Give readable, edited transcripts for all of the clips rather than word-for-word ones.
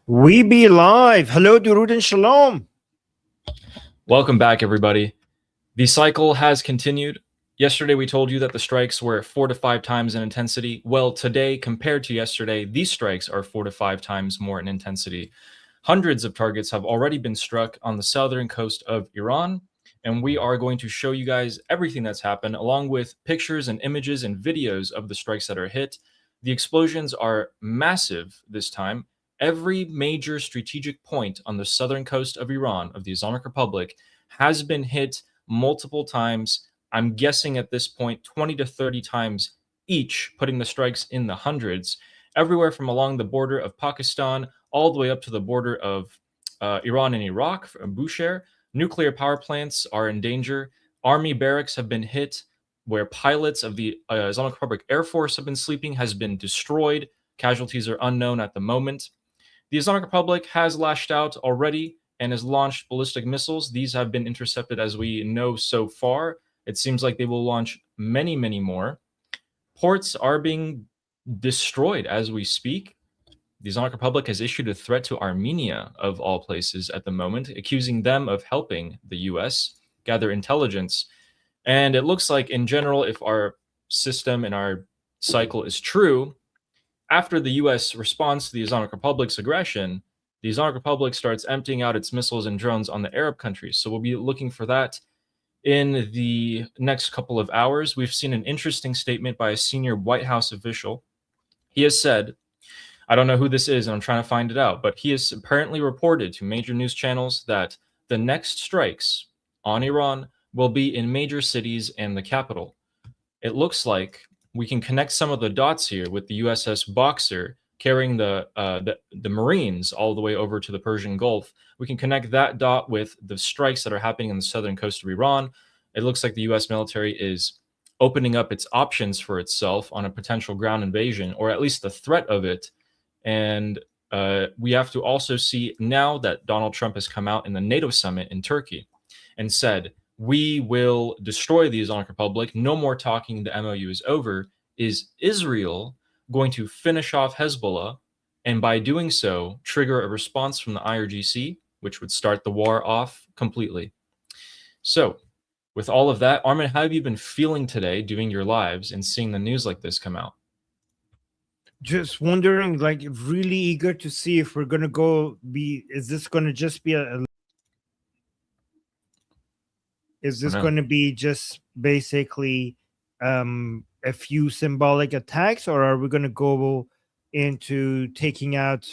We be live. Hello, Durud and Shalom. Welcome back, everybody. The cycle has continued. Yesterday, we told you that the strikes were 4 to 5 times in intensity. Well, today, compared to yesterday, these strikes are 4 to 5 times more in intensity. Hundreds of targets have already been struck on the southern coast of Iran, and we are going to show you guys everything that's happened, along with pictures and images and videos of the strikes that are hit. The explosions are massive this time. Every major strategic point on the southern coast of Iran, of the Islamic Republic, has been hit multiple times. I'm guessing at this point 20 to 30 times each, putting the strikes in the hundreds, everywhere from along the border of Pakistan all the way up to the border of Iran and Iraq, Bushehr. Nuclear power plants are in danger. Army barracks have been hit, where pilots of the Islamic Republic Air Force have been sleeping, has been destroyed. Casualties are unknown at the moment. The Islamic Republic has lashed out already and has launched ballistic missiles. These have been intercepted, as we know so far. It seems like they will launch many, many more. Ports are being destroyed as we speak. The Islamic Republic has issued a threat to Armenia, of all places, at the moment, accusing them of helping the US gather intelligence. And it looks like, in general, if our system and our cycle is true, after the US responds to the Islamic Republic's aggression, the Islamic Republic starts emptying out its missiles and drones on the Arab countries. So we'll be looking for that in the next couple of hours. We've seen an interesting statement by a senior White House official. He has said, I don't know who this is and I'm trying to find it out, but he has apparently reported to major news channels that the next strikes on Iran will be in major cities and the capital. It looks like we can connect some of the dots here with the USS Boxer carrying the Marines all the way over to the Persian Gulf. We can connect that dot with the strikes that are happening on the southern coast of Iran. It looks like the US military is opening up its options for itself on a potential ground invasion, or at least the threat of it. And we have to also see, now that Donald Trump has come out in the NATO summit in Turkey and said, we will destroy the Islamic Republic, no more talking, the MOU is over, is Israel going to finish off Hezbollah, and by doing so, trigger a response from the IRGC, which would start the war off completely. So, with all of that, Armin, how have you been feeling today doing your lives and seeing the news like this come out? Just wondering, like, really eager to see if we're gonna is this gonna just be is this going to be just basically a few symbolic attacks, or are we going to go into taking out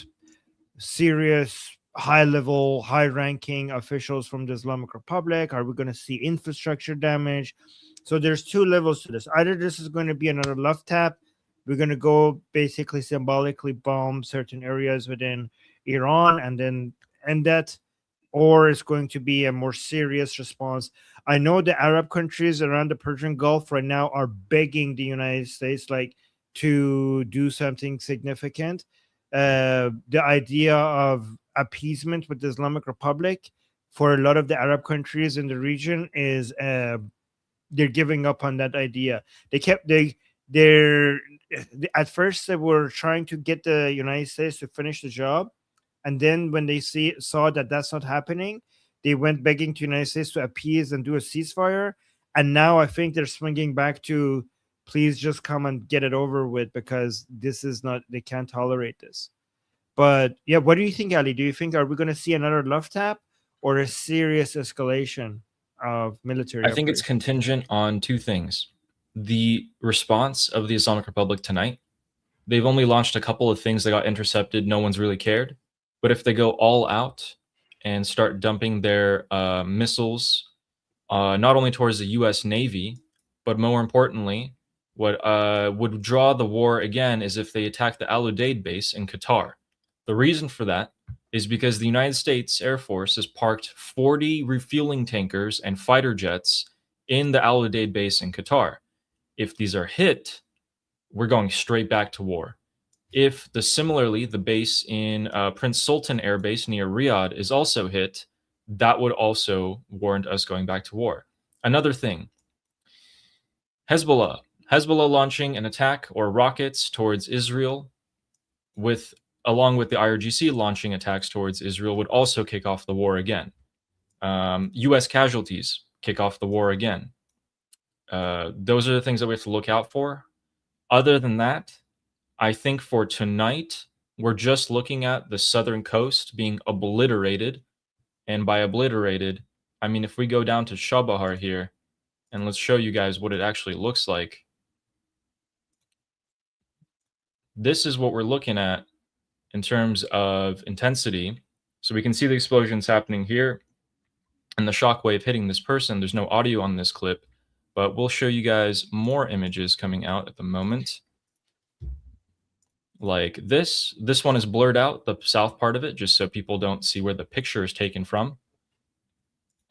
serious high-level, high-ranking officials from the Islamic Republic? Are we going to see infrastructure damage? So there's two levels to this. Either this is going to be another love tap. We're going to go basically symbolically bomb certain areas within Iran and then end that, or it's going to be a more serious response. I know the Arab countries around the Persian Gulf right now are begging the United States, like, to do something significant. The idea of appeasement with the Islamic Republic for a lot of the Arab countries in the region is they're giving up on that idea. They're at first they were trying to get the United States to finish the job, and then when they saw that that's not happening, they went begging to the United States to appease and do a ceasefire. And now I think they're swinging back to, please just come and get it over with, because this is not, they can't tolerate this. But yeah, what do you think, Ali? Do you think, are we going to see another love tap or a serious escalation of military I think it's contingent on two things. The response of the Islamic Republic tonight. They've only launched a couple of things that got intercepted. No one's really cared. But if they go all out and start dumping their missiles, not only towards the U.S. Navy, but more importantly, what would draw the war again is if they attack the Al Udeid base in Qatar. The reason for that is because the United States Air Force has parked 40 refueling tankers and fighter jets in the Al Udeid base in Qatar. If these are hit, we're going straight back to war. If similarly the base in Prince Sultan Air Base near Riyadh is also hit, that would also warrant us going back to war. Another thing, Hezbollah launching an attack or rockets towards Israel with along with the IRGC launching attacks towards Israel, would also kick off the war again. U.S. casualties kick off the war again. Those are the things that we have to look out for. Other than that, I think for tonight, we're just looking at the southern coast being obliterated. And by obliterated, I mean, if we go down to Shabahar here, and let's show you guys what it actually looks like. This is what we're looking at in terms of intensity. So we can see the explosions happening here and the shockwave hitting this person. There's no audio on this clip, but we'll show you guys more images coming out at the moment. Like this. This one is blurred out, the south part of it, just so people don't see where the picture is taken from.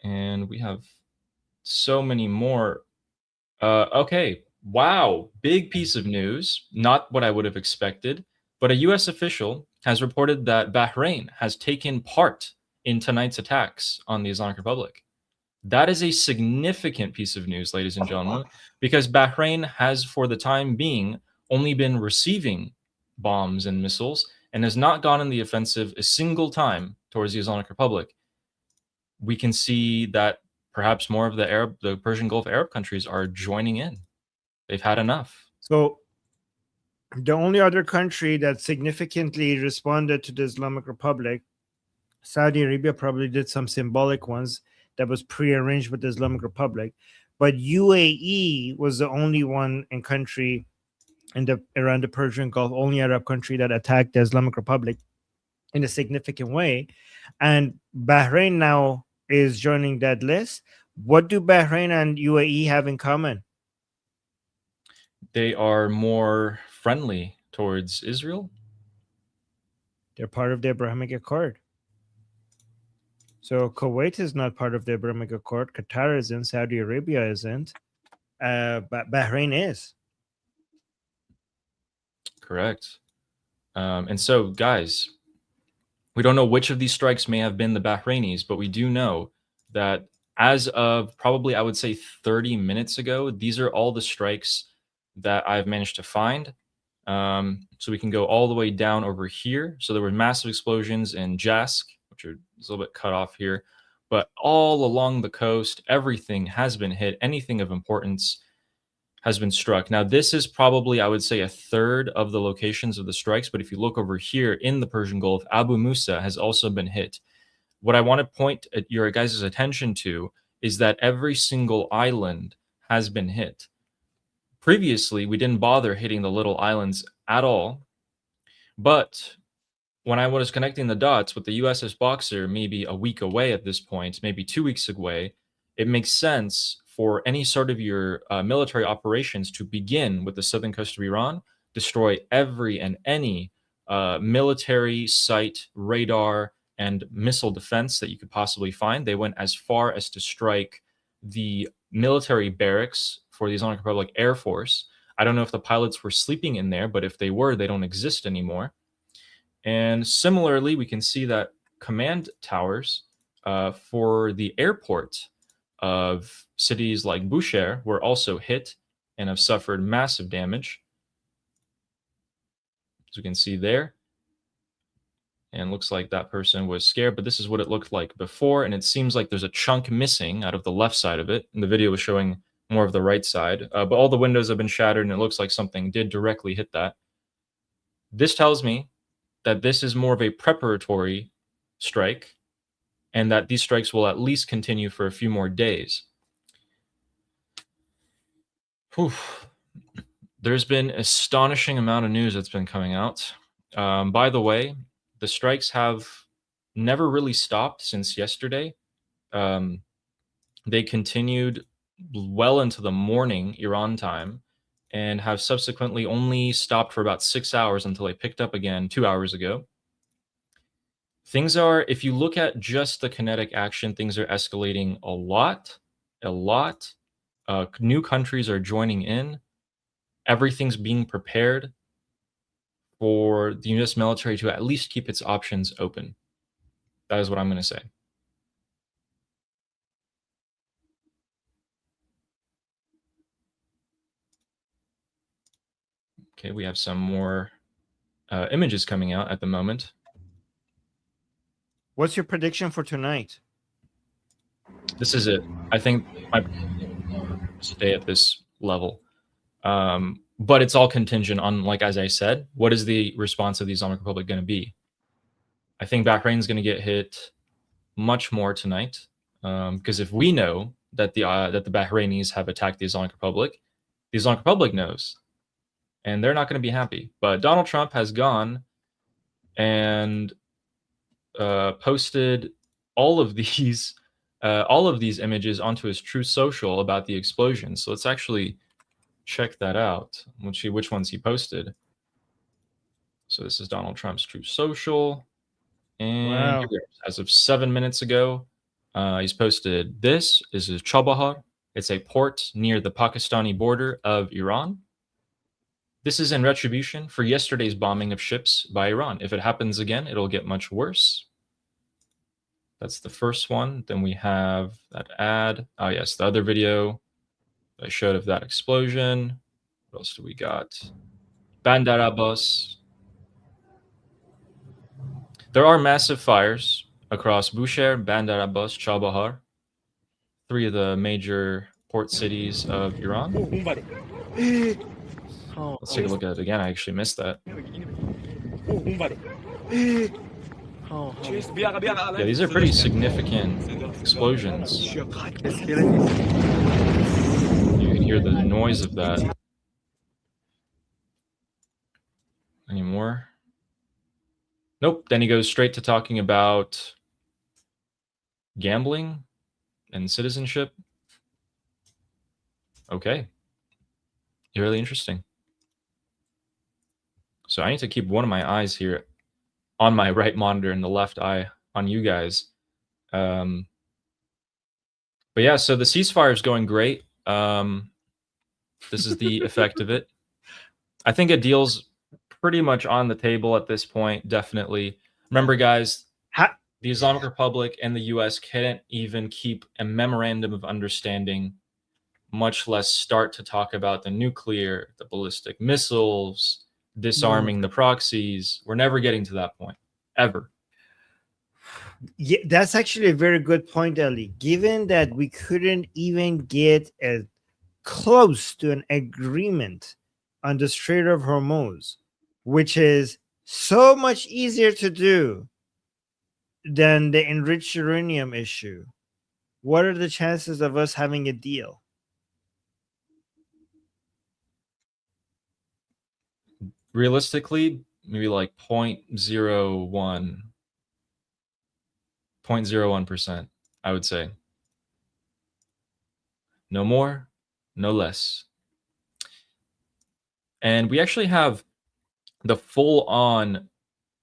And we have so many more. Okay. Wow. Big piece of news. Not what I would have expected, but a U.S. official has reported that Bahrain has taken part in tonight's attacks on the Islamic Republic. That is a significant piece of news, ladies and gentlemen, because Bahrain has, for the time being, only been receiving bombs and missiles and has not gone in the offensive a single time towards the Islamic Republic. We can see that perhaps more of the Persian Gulf Arab countries are joining in. They've had enough. So the only other country that significantly responded to the Islamic Republic, Saudi Arabia probably did some symbolic ones that was prearranged with the Islamic Republic, but UAE was the only one in country around the Persian Gulf, only Arab country that attacked the Islamic Republic in a significant way. And Bahrain now is joining that list. What do Bahrain and UAE have in common? They are more friendly towards Israel. They're part of the Abrahamic Accord. So Kuwait is not part of the Abrahamic Accord. Qatar isn't. Saudi Arabia isn't. But Bahrain is. Correct. And so, guys, we don't know which of these strikes may have been the Bahrainis, but we do know that as of probably, I would say 30 minutes ago, these are all the strikes that I've managed to find. So we can go all the way down over here. So there were massive explosions in Jask, which are a little bit cut off here. But all along the coast, everything has been hit. Anything of importance has been struck. Now, this is probably, I would say, a third of the locations of the strikes. But if you look over here in the Persian Gulf, Abu Musa has also been hit. What I want to point at your guys' attention to is that every single island has been hit. Previously, we didn't bother hitting the little islands at all. But when I was connecting the dots with the USS Boxer, maybe a week away at this point, maybe 2 weeks away, it makes sense for any sort of your military operations to begin with the southern coast of Iran, destroy every and any military site, radar, and missile defense that you could possibly find. They went as far as to strike the military barracks for the Islamic Republic Air Force. I don't know if the pilots were sleeping in there, but if they were, they don't exist anymore. And similarly, we can see that command towers for the airport of cities like Bushehr were also hit and have suffered massive damage. As we can see there. And looks like that person was scared, but this is what it looked like before. And it seems like there's a chunk missing out of the left side of it. And the video was showing more of the right side. But all the windows have been shattered, and it looks like something did directly hit that. This tells me that this is more of a preparatory strike, and that these strikes will at least continue for a few more days. Whew. There's been an astonishing amount of news that's been coming out. By the way, the strikes have never really stopped since yesterday. They continued well into the morning Iran time and have subsequently only stopped for about 6 hours until they picked up again 2 hours ago. Things are, if you look at just the kinetic action, things are escalating a lot. New countries are joining in. Everything's being prepared for the U.S. military to at least keep its options open. That is what I'm going to say. Okay, we have some more images coming out at the moment. What's your prediction for tonight? This is it. I think my stay at this level. But it's all contingent on, like, as I said, what is the response of the Islamic Republic going to be? I think Bahrain is going to get hit much more tonight, because if we know that the Bahrainis have attacked the Islamic Republic knows, and they're not going to be happy. But Donald Trump has gone and posted all of these images onto his Truth Social about the explosion. So let's actually check that out. Let's see which ones he posted. So this is Donald Trump's Truth Social, and Wow. here we are. As of 7 minutes ago, he's posted this. This is Chabahar. It's a port near the Pakistani border of Iran. This is in retribution for yesterday's bombing of ships by Iran. If it happens again, it'll get much worse. That's the first one. Then we have that ad. Oh, yes, the other video I showed of that explosion. What else do we got? Bandar Abbas. There are massive fires across Bushehr, Bandar Abbas, Chabahar, 3 of the major port cities of Iran. Let's take a look at it again. I actually missed that. Yeah, these are pretty significant explosions. You can hear the noise of that. Any more? Nope. Then he goes straight to talking about gambling and citizenship. Okay. Really interesting. So I need to keep one of my eyes here on my right monitor and the left eye on you guys. But yeah, so the ceasefire is going great. This is the effect of it. I think a deal's pretty much on the table at this point, definitely. Remember, guys, the Islamic Republic and the U.S. can't even keep a memorandum of understanding, much less start to talk about the nuclear, the ballistic missiles, disarming the proxies. We're never getting to that point, ever. Yeah, that's actually a very good point, Ali. Given that we couldn't even get close to an agreement on the Strait of Hormuz, which is so much easier to do than the enriched uranium issue, what are the chances of us having a deal? Realistically, maybe like 0.01%, I would say. No more, no less. And we actually have the full-on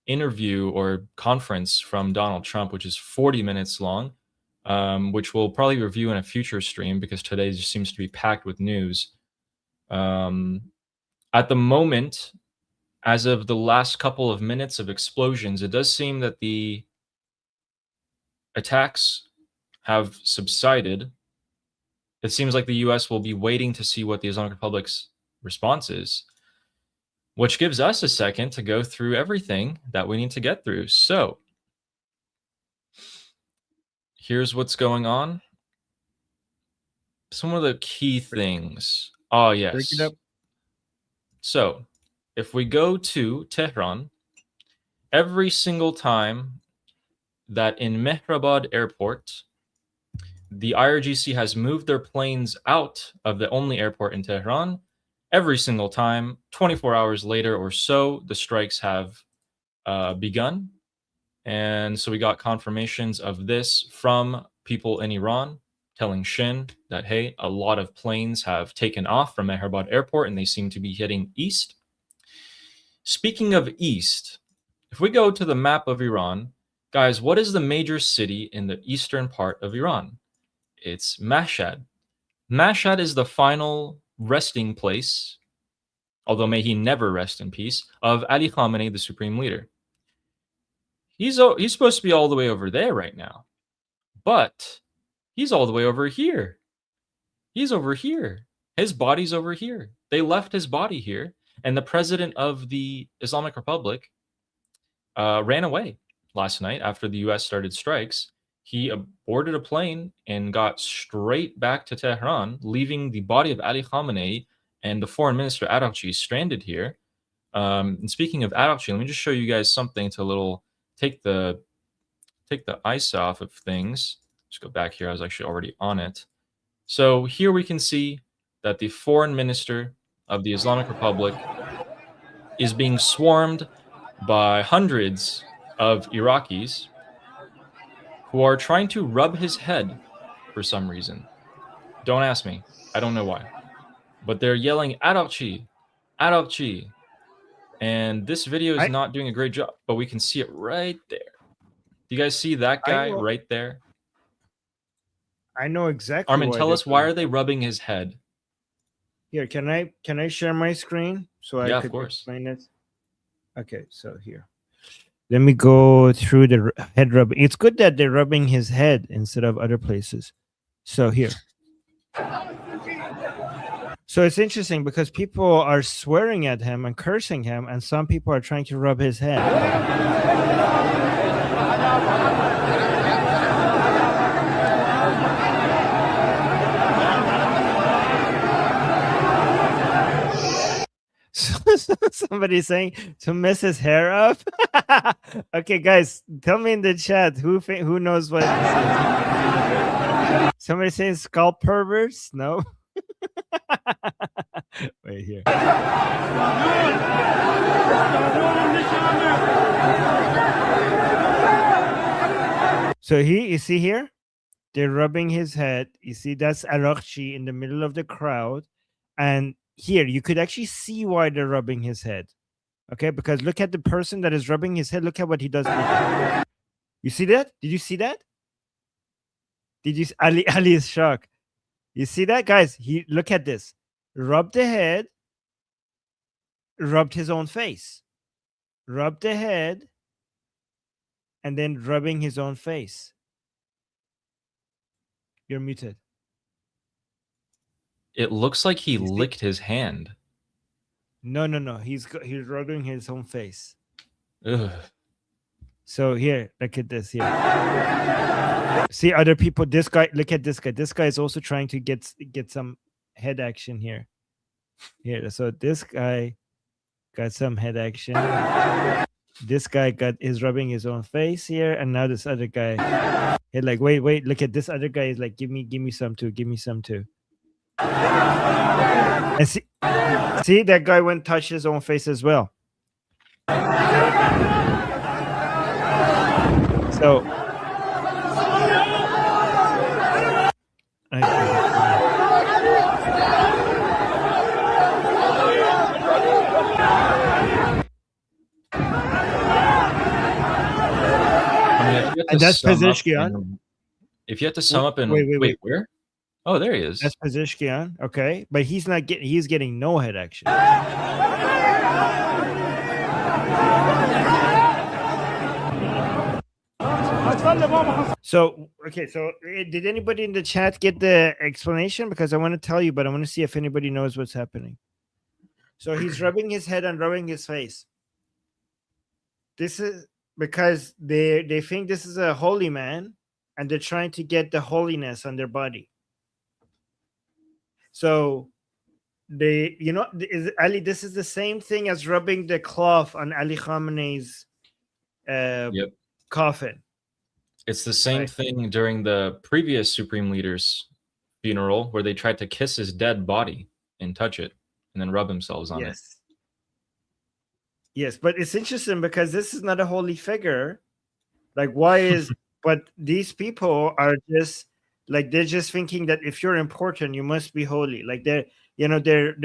interview or conference from Donald Trump, which is 40 minutes long, which we'll probably review in a future stream because today just seems to be packed with news. At the moment, as of the last couple of minutes of explosions, it does seem that the attacks have subsided. It seems like the U.S. will be waiting to see what the Islamic Republic's response is, which gives us a second to go through everything that we need to get through. So here's what's going on. Some of the key things. Oh, yes. Break it up. So if we go to Tehran, every single time that in Mehrabad Airport, the IRGC has moved their planes out of the only airport in Tehran, every single time, 24 hours later or so, the strikes have begun. And so we got confirmations of this from people in Iran telling Shin that, hey, a lot of planes have taken off from Mehrabad Airport and they seem to be heading east. Speaking of east, if we go to the map of Iran, guys, what is the major city in the eastern part of Iran? It's Mashhad. Mashhad is the final resting place, although may he never rest in peace, of Ali Khamenei, the supreme leader. He's supposed to be all the way over there right now, but he's all the way over here. He's over here. His body's over here. They left his body here, And the president of the Islamic Republic ran away last night after the U.S. started strikes. He boarded a plane and got straight back to Tehran, leaving the body of Ali Khamenei and the foreign minister Arakchi stranded here. And speaking of Arakchi, let me just show you guys something to take the ice off of things. Just go back here. I was actually already on it. So here we can see that the foreign minister of the Islamic Republic is being swarmed by hundreds of Iraqis who are trying to rub his head for some reason. Don't ask me. I don't know why. But they're yelling, Arakchi, Arakchi. And this video is not doing a great job, but we can see it right there. Do you guys see that guy right there? I know exactly. Armin, tell us, why are they rubbing his head? Here, can I share my screen so I could explain it? Okay, so here. Let me go through the head rubbing. It's good that they're rubbing his head instead of other places. So here. So it's interesting because people are swearing at him and cursing him, and some people are trying to rub his head. Somebody's saying to mess his hair up. Okay, guys, tell me in the chat who knows what. Somebody saying scalp perverts? No. Wait here. So you see here, they're rubbing his head. You see that's Arakchi in the middle of the crowd, and here you could actually see why they're rubbing his head. Okay, because look at the person that is rubbing his head. Look at what he does. You see that? Did you see that? Did you? Ali is shocked. You see that, guys? Look at this. Rubbed the head. Rubbed his own face. Rubbed the head. And then rubbing his own face. You're muted. It looks like he licked his hand. No. He's rubbing his own face. Ugh. So here, look at this here. See other people. This guy, look at this guy. This guy is also trying to get some head action here. Here, so this guy got some head action. This guy is rubbing his own face here, and now this other guy, he's like, wait, look at this other guy is like, give me some too, give me some too. And see that guy went and touched his own face as well. So and that's Pezeshkian. If you had to sum up and wait, where? Oh, there he is. That's Pezeshkian. Okay, but he's not getting. He's getting no head action. So okay, so did anybody in the chat get the explanation? Because I want to tell you, but I want to see if anybody knows what's happening. So he's rubbing his head and rubbing his face. This is because they think this is a holy man, and they're trying to get the holiness on their body. So they, Ali, this is the same thing as rubbing the cloth on Ali Khamenei's coffin. It's the same thing during the previous Supreme Leader's funeral, where they tried to kiss his dead body and touch it and then rub themselves on it. Yes, but it's interesting because this is not a holy figure. Like, why is... But these people are just... Like, they're just thinking that if you're important, you must be holy. Like, their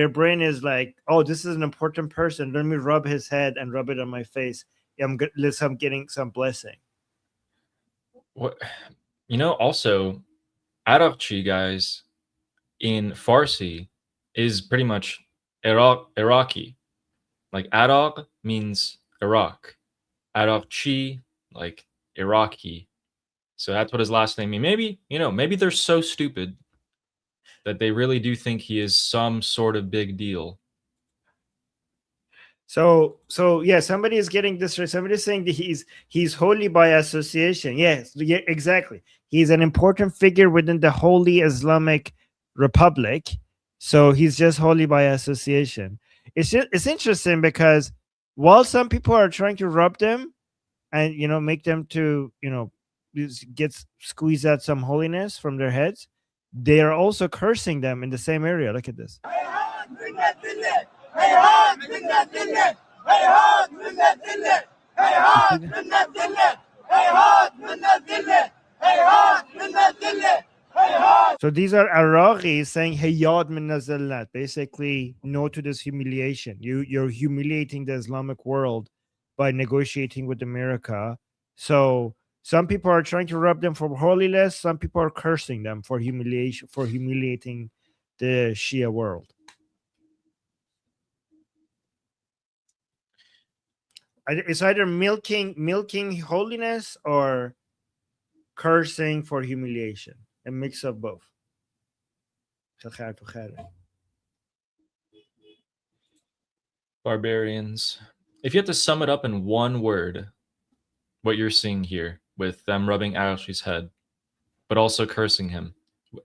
brain is like, oh, this is an important person. Let me rub his head and rub it on my face. I'm getting some blessing. What, also, Arakchi, guys, in Farsi is pretty much Iraqi. Like, Arak means Iraq. Arakchi, like Iraqi. So that's what his last name means. Maybe they're so stupid that they really do think he is some sort of big deal. So yeah, somebody is getting this right. Somebody is saying that he's holy by association. Yes, yeah, exactly. He's an important figure within the Holy Islamic Republic. So he's just holy by association. It's interesting because while some people are trying to rub them and make them to squeeze out some holiness from their heads, they are also cursing them in the same area. Look at this. So these are Iraqis saying Hayat min nazallat, basically no to this humiliation. You're humiliating the Islamic world by negotiating with America. So some people are trying to rub them for holiness, some people are cursing them for humiliating the Shia world. It's either milking holiness or cursing for humiliation. A mix of both. Barbarians. If you have to sum it up in one word, what you're seeing here with them rubbing Arash's head, but also cursing him,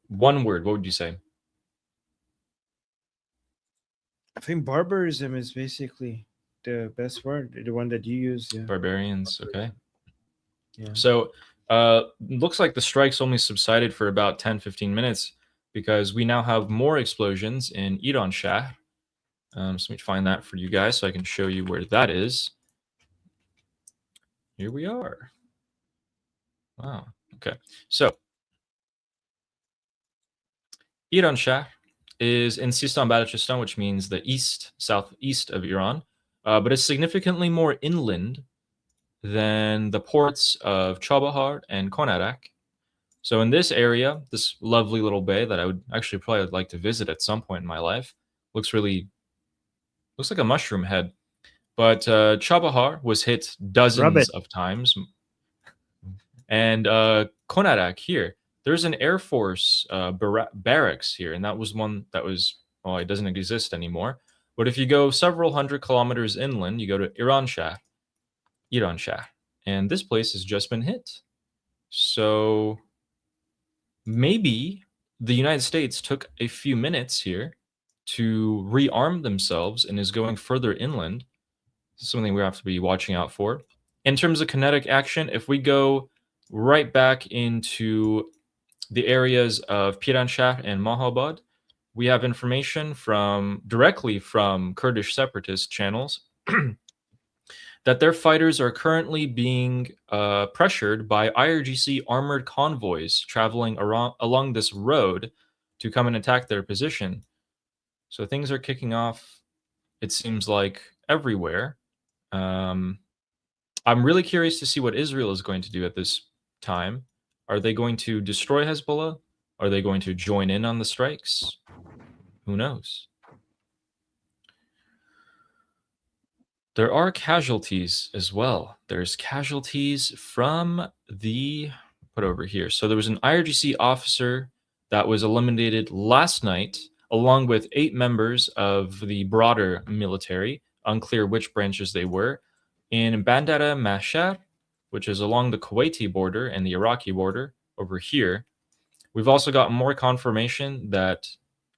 one word, what would you say? I think barbarism is basically the best word, the one that you use. Yeah. Barbarians. Okay. Yeah. So looks like the strikes only subsided for about 10-15 minutes because we now have more explosions in Iran Shah. So let me find that for you guys so I can show you where that is. Here we are. Wow. Okay. So Iran Shah is in Sistan Balochistan, which means the southeast of Iran, but it's significantly more inland than the ports of Chabahar and Konarak. So in this area, this lovely little bay that I would actually probably like to visit at some point in my life, looks like a mushroom head. But Chabahar was hit dozens of times, and Konarak here, there's an Air Force barracks here, and that was one that was, well, it doesn't exist anymore. But if you go several hundred kilometers inland, you go to Iran Shah, and this place has just been hit. So maybe the United States took a few minutes here to rearm themselves and is going further inland. This is something we have to be watching out for. In terms of kinetic action, if we go right back into the areas of Piranshah and Mahabad, we have information directly from Kurdish separatist channels that their fighters are currently being pressured by IRGC armored convoys traveling along this road to come and attack their position. So things are kicking off, it seems like, everywhere. I'm really curious to see what Israel is going to do at this time. Are they going to destroy Hezbollah? Are they going to join in on the strikes? Who knows? There are casualties as well. There's casualties from put over here. So there was an IRGC officer that was eliminated last night, along with 8 members of the broader military, unclear which branches they were, in Bandara Mashar, which is along the Kuwaiti border and the Iraqi border over here. We've also got more confirmation that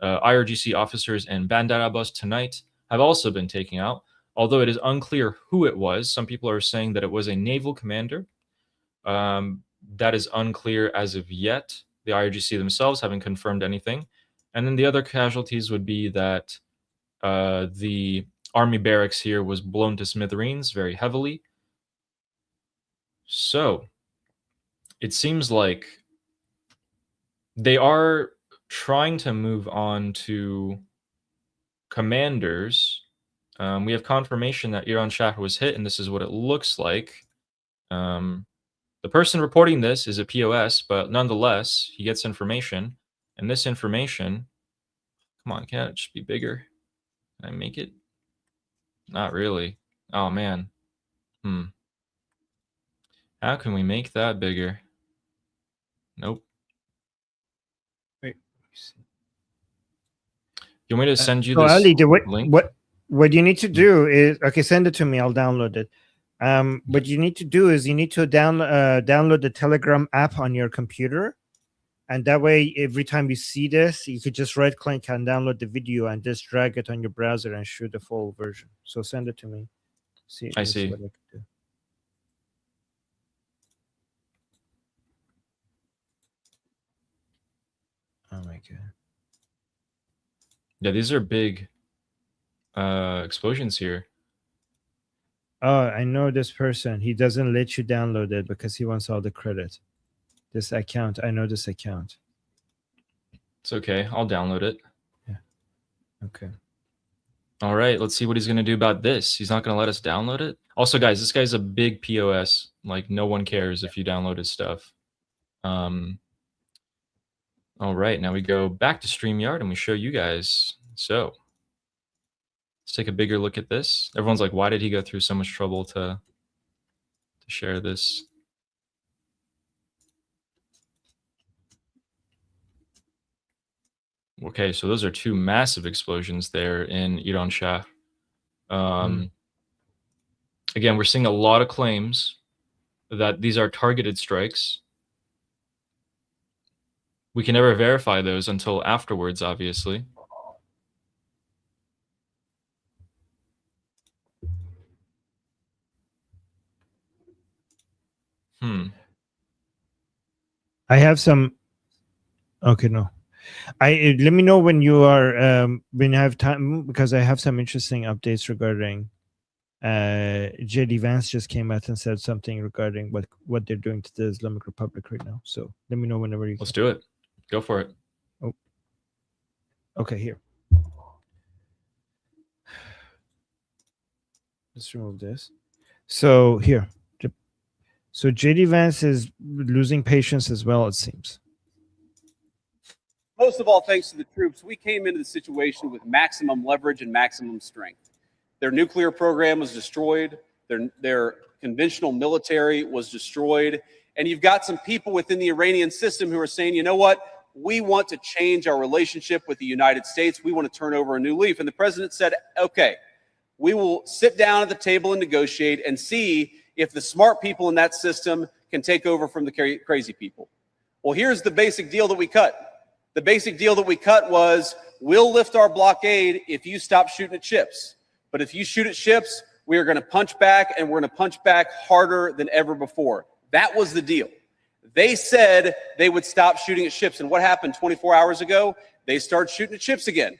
IRGC officers in Bandar Abbas tonight have also been taken out, although it is unclear who it was. Some people are saying that it was a naval commander. That is unclear as of yet. The IRGC themselves haven't confirmed anything. And then the other casualties would be that the army barracks here was blown to smithereens very heavily. So it seems like they are trying to move on to commanders. We have confirmation that Iran Shah was hit, and this is what it looks like. The person reporting this is a POS, but nonetheless, he gets information. And this information, come on, can't it just be bigger? Can I make it? Not really. Oh, man. How can we make that bigger? Nope. Wait. You want me to send you so this Ali, link? what What you need to do is, okay, send it to me. I'll download it. What you need to do is you need to download the Telegram app on your computer. And that way, every time you see this, you could just right click and download the video and just drag it on your browser and shoot the full version. So send it to me. I see. What I can do. Oh my god. Yeah, these are big explosions here. Oh, I know this person. He doesn't let you download it because he wants all the credit. This account, I know this account. It's okay. I'll download it. Yeah. Okay. All right. Let's see what he's going to do about this. He's not going to let us download it. Also, guys, this guy's a big POS. Like, no one cares if you download his stuff. All right. Now we go back to StreamYard and we show you guys. So let's take a bigger look at this. Everyone's like, why did he go through so much trouble to share this? Okay, so those are two massive explosions there in Iran Shah. Again, we're seeing a lot of claims that these are targeted strikes. We can never verify those until afterwards, obviously. I have some. Okay, no. Let me know when you are when you have time, because I have some interesting updates regarding JD Vance just came out and said something regarding what they're doing to the Islamic Republic right now. So let me know whenever you Let's do it. Go for it. Oh. Okay, here. Let's remove this. So here. So JD Vance is losing patience as well, it seems. Most of all, thanks to the troops, we came into the situation with maximum leverage and maximum strength. Their nuclear program was destroyed. Their conventional military was destroyed. And you've got some people within the Iranian system who are saying, you know what? We want to change our relationship with the United States. We want to turn over a new leaf. And the president said, okay, we will sit down at the table and negotiate and see if the smart people in that system can take over from the crazy people. Well, here's the basic deal that we cut. The basic deal that we cut was, we'll lift our blockade if you stop shooting at ships. But if you shoot at ships, we are going to punch back, and we're going to punch back harder than ever before. That was the deal. They said they would stop shooting at ships. And what happened 24 hours ago? They started shooting at ships again.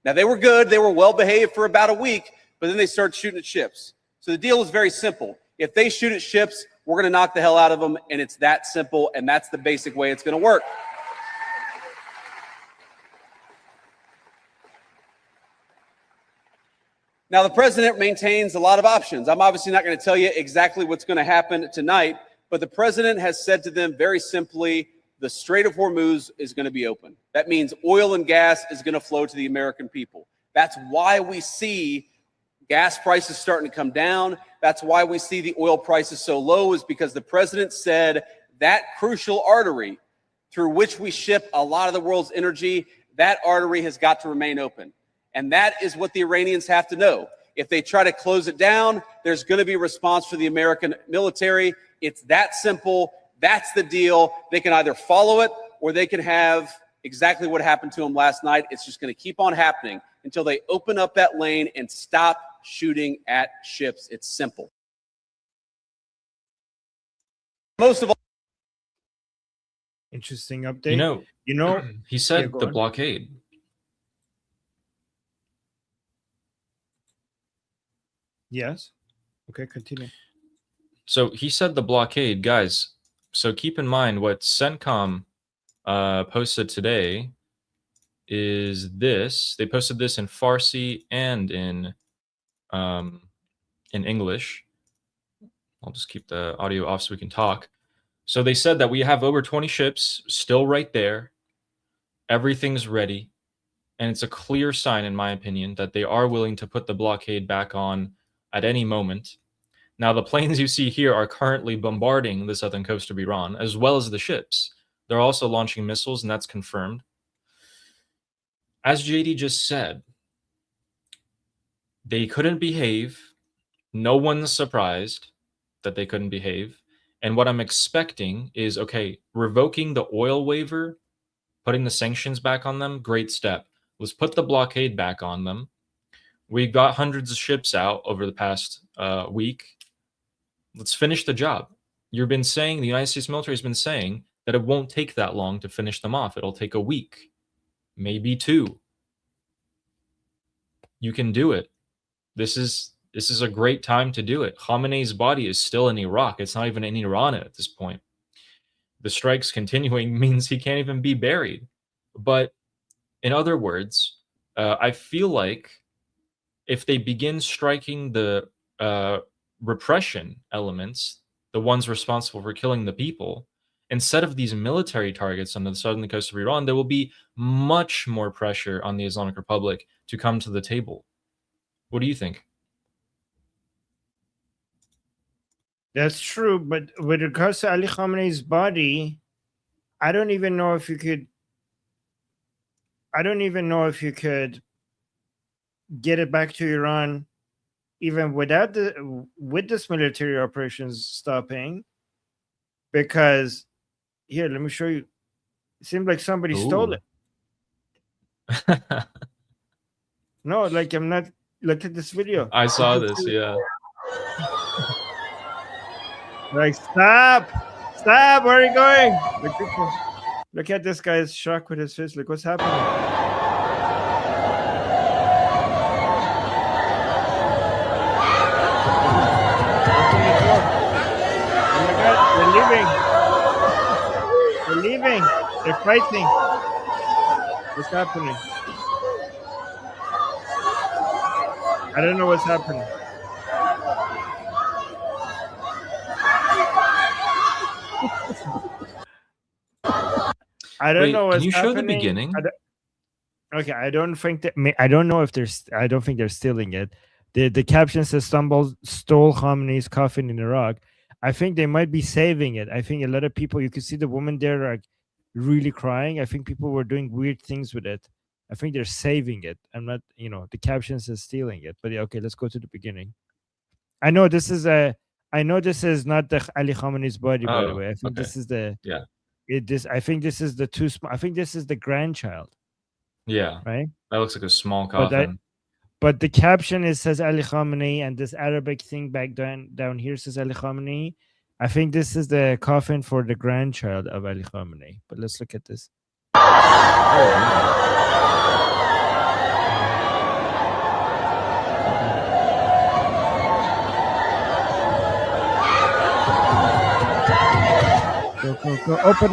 Now, they were good. They were well behaved for about a week, but then they started shooting at ships. So the deal is very simple. If they shoot at ships, we're going to knock the hell out of them. And it's that simple. And that's the basic way it's going to work. Now, the president maintains a lot of options. I'm obviously not going to tell you exactly what's going to happen tonight, but the president has said to them very simply, the Strait of Hormuz is going to be open. That means oil and gas is going to flow to the American people. That's why we see gas prices starting to come down. That's why we see the oil prices so low, is because the president said that crucial artery through which we ship a lot of the world's energy, that artery has got to remain open. And that is what the Iranians have to know. If they try to close it down, there's going to be a response for the American military. It's that simple. That's the deal. They can either follow it, or they can have exactly what happened to them last night. It's just going to keep on happening until they open up that lane and stop shooting at ships. It's simple. Most of all, interesting update. You know, he said the blockade. Yes. Okay, continue. So he said the blockade, guys. So keep in mind what CENTCOM posted today is this. They posted this in Farsi and in English. I'll just keep the audio off so we can talk. So they said that we have over 20 ships still right there. Everything's ready. And it's a clear sign, in my opinion, that they are willing to put the blockade back on at any moment. Now, the planes you see here are currently bombarding the southern coast of Iran, as well as the ships. They're also launching missiles, and that's confirmed. As JD just said, They couldn't behave. No one's surprised that they couldn't behave. And what I'm expecting is, okay, revoking the oil waiver, putting the sanctions back on them, great step. Let's put the blockade back on them. We got hundreds of ships out over the past week. Let's finish the job. You've been saying, the United States military has been saying that it won't take that long to finish them off. It'll take a week, maybe 2. You can do it. This is a great time to do it. Khamenei's body is still in Iraq. It's not even in Iran at this point. The strikes continuing means he can't even be buried. But in other words, I feel like if they begin striking the repression elements, the ones responsible for killing the people, instead of these military targets on the southern coast of Iran, there will be much more pressure on the Islamic Republic to come to the table. What do you think? That's true, but with regards to Ali Khamenei's body, I don't even know if you could get it back to Iran even without with this military operations stopping, because here, let me show you. It seemed like somebody stole it. No, like I'm not. Look at this video. I saw this, yeah. Like, stop! Where are you going? Look at this guy's shocked with his face. Look what's happening. Oh my God, they're leaving. They're fighting. What's happening? I don't know what's happening. I don't know what's happening. Can you show the beginning? Okay, I don't think that. I don't know if there's. I don't think they're stealing it. The caption says stole Khamenei's coffin in Iraq. I think they might be saving it. I think a lot of people. You can see the woman there like really crying. I think people were doing weird things with it. I think they're saving it. I'm not. The caption says stealing it. But yeah, okay, let's go to the beginning. I know this is not the Ali Khamenei's body, by the way. I think this is the I think this is the too small. I think this is the grandchild. Yeah. Right? That looks like a small coffin. But the caption says Ali Khamenei, and this Arabic thing back down here says Ali Khamenei. I think this is the coffin for the grandchild of Ali Khamenei. But let's look at this. Go. Open.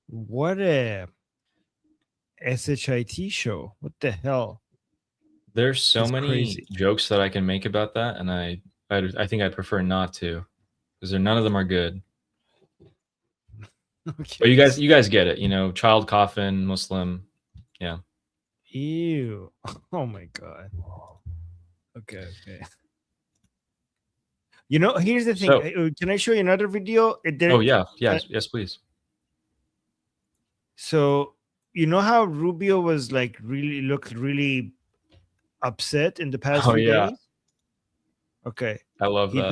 What a SHIT show. What the hell? There's so many jokes that I can make about that, and I think I prefer not to, because none of them are good. Okay. But you guys get it, child coffin, Muslim, yeah. Ew. Oh my God. Okay. Here's the thing. So, can I show you another video? Yes, please. So how Rubio was like looked really upset in the past few days? Okay. I love that.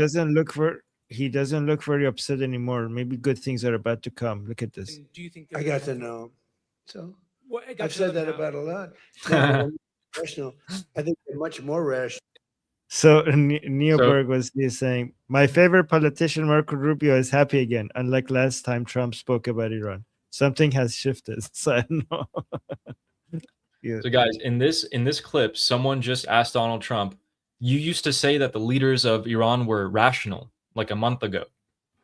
He doesn't look very upset anymore. Maybe good things are about to come. Look at this. Do you think I got to know him. So I've said that about a lot. Rational. I think they're much more rational. So Neoberg was saying, my favorite politician, Marco Rubio, is happy again, unlike last time Trump spoke about Iran. Something has shifted. So I don't know. Yeah. So guys, in this clip, someone just asked Donald Trump, you used to say that the leaders of Iran were rational like a month ago.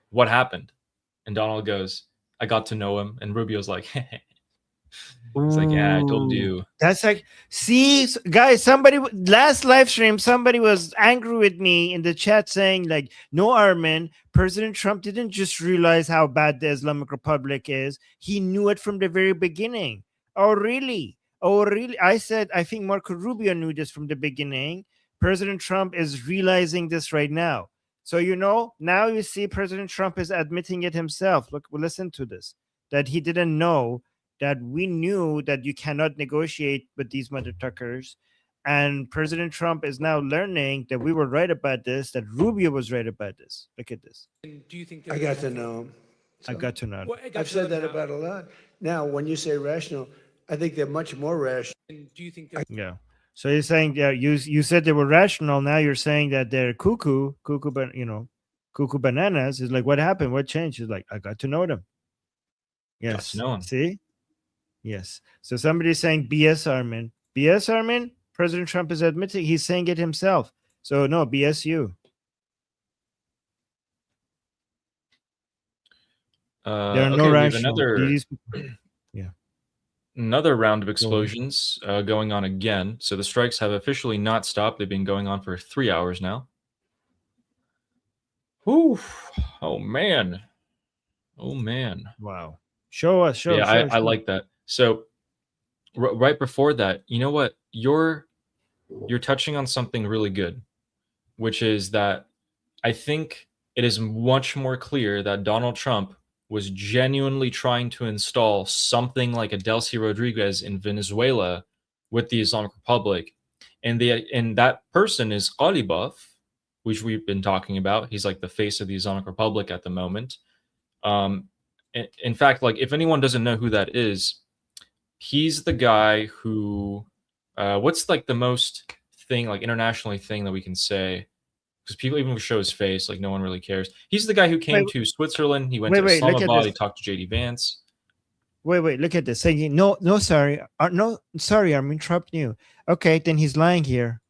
What happened? And Donald goes, I got to know him. And Rubio's like, it's like, yeah, I told you. That's like, see, guys, last live stream, somebody was angry with me in the chat saying like, no, Armin, President Trump didn't just realize how bad the Islamic Republic is. He knew it from the very beginning. Oh, really? Oh, really? I said, I think Marco Rubio knew this from the beginning. President Trump is realizing this right now. So, now you see President Trump is admitting it himself. Look, listen to this, that he didn't know, that we knew that you cannot negotiate with these mother tuckers. And President Trump is now learning that we were right about this, that Rubio was right about this. Look at this. Do you think I got to know him? I got to know. I've said that about a lot. Now, when you say rational, I think they're much more rational. Do you think that? Yeah. So you're saying that you said they were rational. Now you're saying that they're cuckoo, but cuckoo bananas. Is like, what happened? What changed? It's like, I got to know them. Yes. Got to know 'em. See? Yes. So somebody's saying BS Armin. BS Armin? President Trump is admitting, he's saying it himself. So no, BSU. There are no we have rational. another round of explosions going on again. So the strikes have officially not stopped. They've been going on for 3 hours now. Whew. Oh man. Wow. Show us. I like that. So right before that, you know what? You're touching on something really good, which is that I think it is much more clear that Donald Trump was genuinely trying to install something like a Delcy Rodriguez in Venezuela with the Islamic Republic. And that person is Ghalibaf, which we've been talking about. He's like the face of the Islamic Republic at the moment. In fact, like, if anyone doesn't know who that is, he's the guy who what's like the most thing, like internationally thing that we can say, because people even show his face, like no one really cares. He's the guy who came to Switzerland. He went to Islamabad. He talked to JD Vance. Wait, look at this. Saying no, sorry, Armin, Trump knew. Okay, then he's lying here.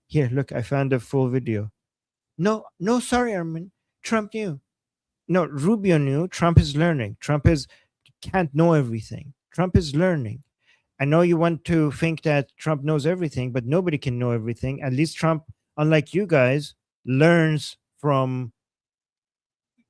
Here, look, I found the full video. No, sorry, Armin, Trump knew. No, Rubio knew. Trump is learning. Can't know everything. Trump is learning. I know you want to think that Trump knows everything, but nobody can know everything. At least Trump, unlike you guys, learns from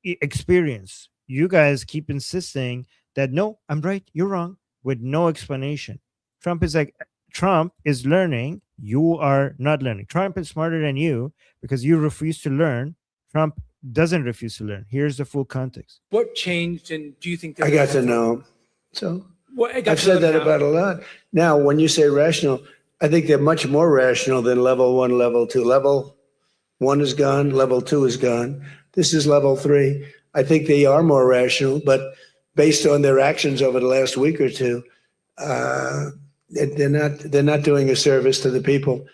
experience. You guys keep insisting that, no, I'm right, you're wrong, with no explanation. Trump is learning. You are not learning. Trump is smarter than you because you refuse to learn. Trump doesn't refuse to learn. Here's the full context. What changed, and do you think I got to know him? So I've said that about a lot. Now, when you say rational, I think they're much more rational than level 1, level 2. Level 1 is gone, level 2 is gone. This is level 3. I think they are more rational, but based on their actions over the last week or two, they're not doing a service to the people.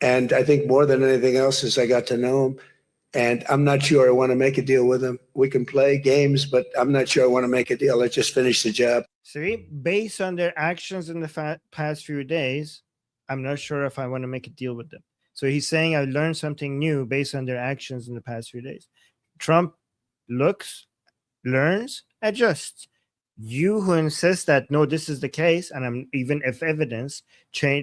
And I think more than anything else is I got to know them. And I'm not sure I want to make a deal with them. We can play games, but I'm not sure I want to make a deal. Let's just finish the job. See, based on their actions in the past few days, I'm not sure if I want to make a deal with them. So he's saying I learned something new based on their actions in the past few days. Trump looks, learns, adjusts. You who insist that, no, this is the case, and even if evidence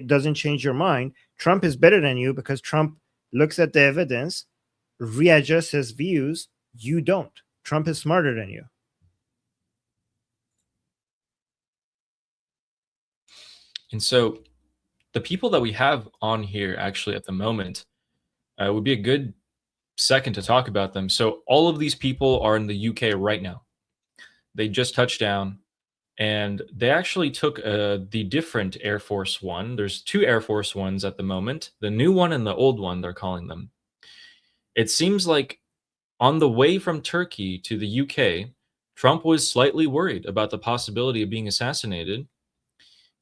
doesn't change your mind, Trump is better than you because Trump looks at the evidence, readjusts his views. You don't. Trump is smarter than you. And so the people that we have on here actually at the moment would be a good second to talk about them. So all of these people are in the UK right now. They just touched down, and they actually took the different Air Force One. There's 2 Air Force Ones at the moment, the new one and the old one, they're calling them. It seems like on the way from Turkey to the UK, Trump was slightly worried about the possibility of being assassinated,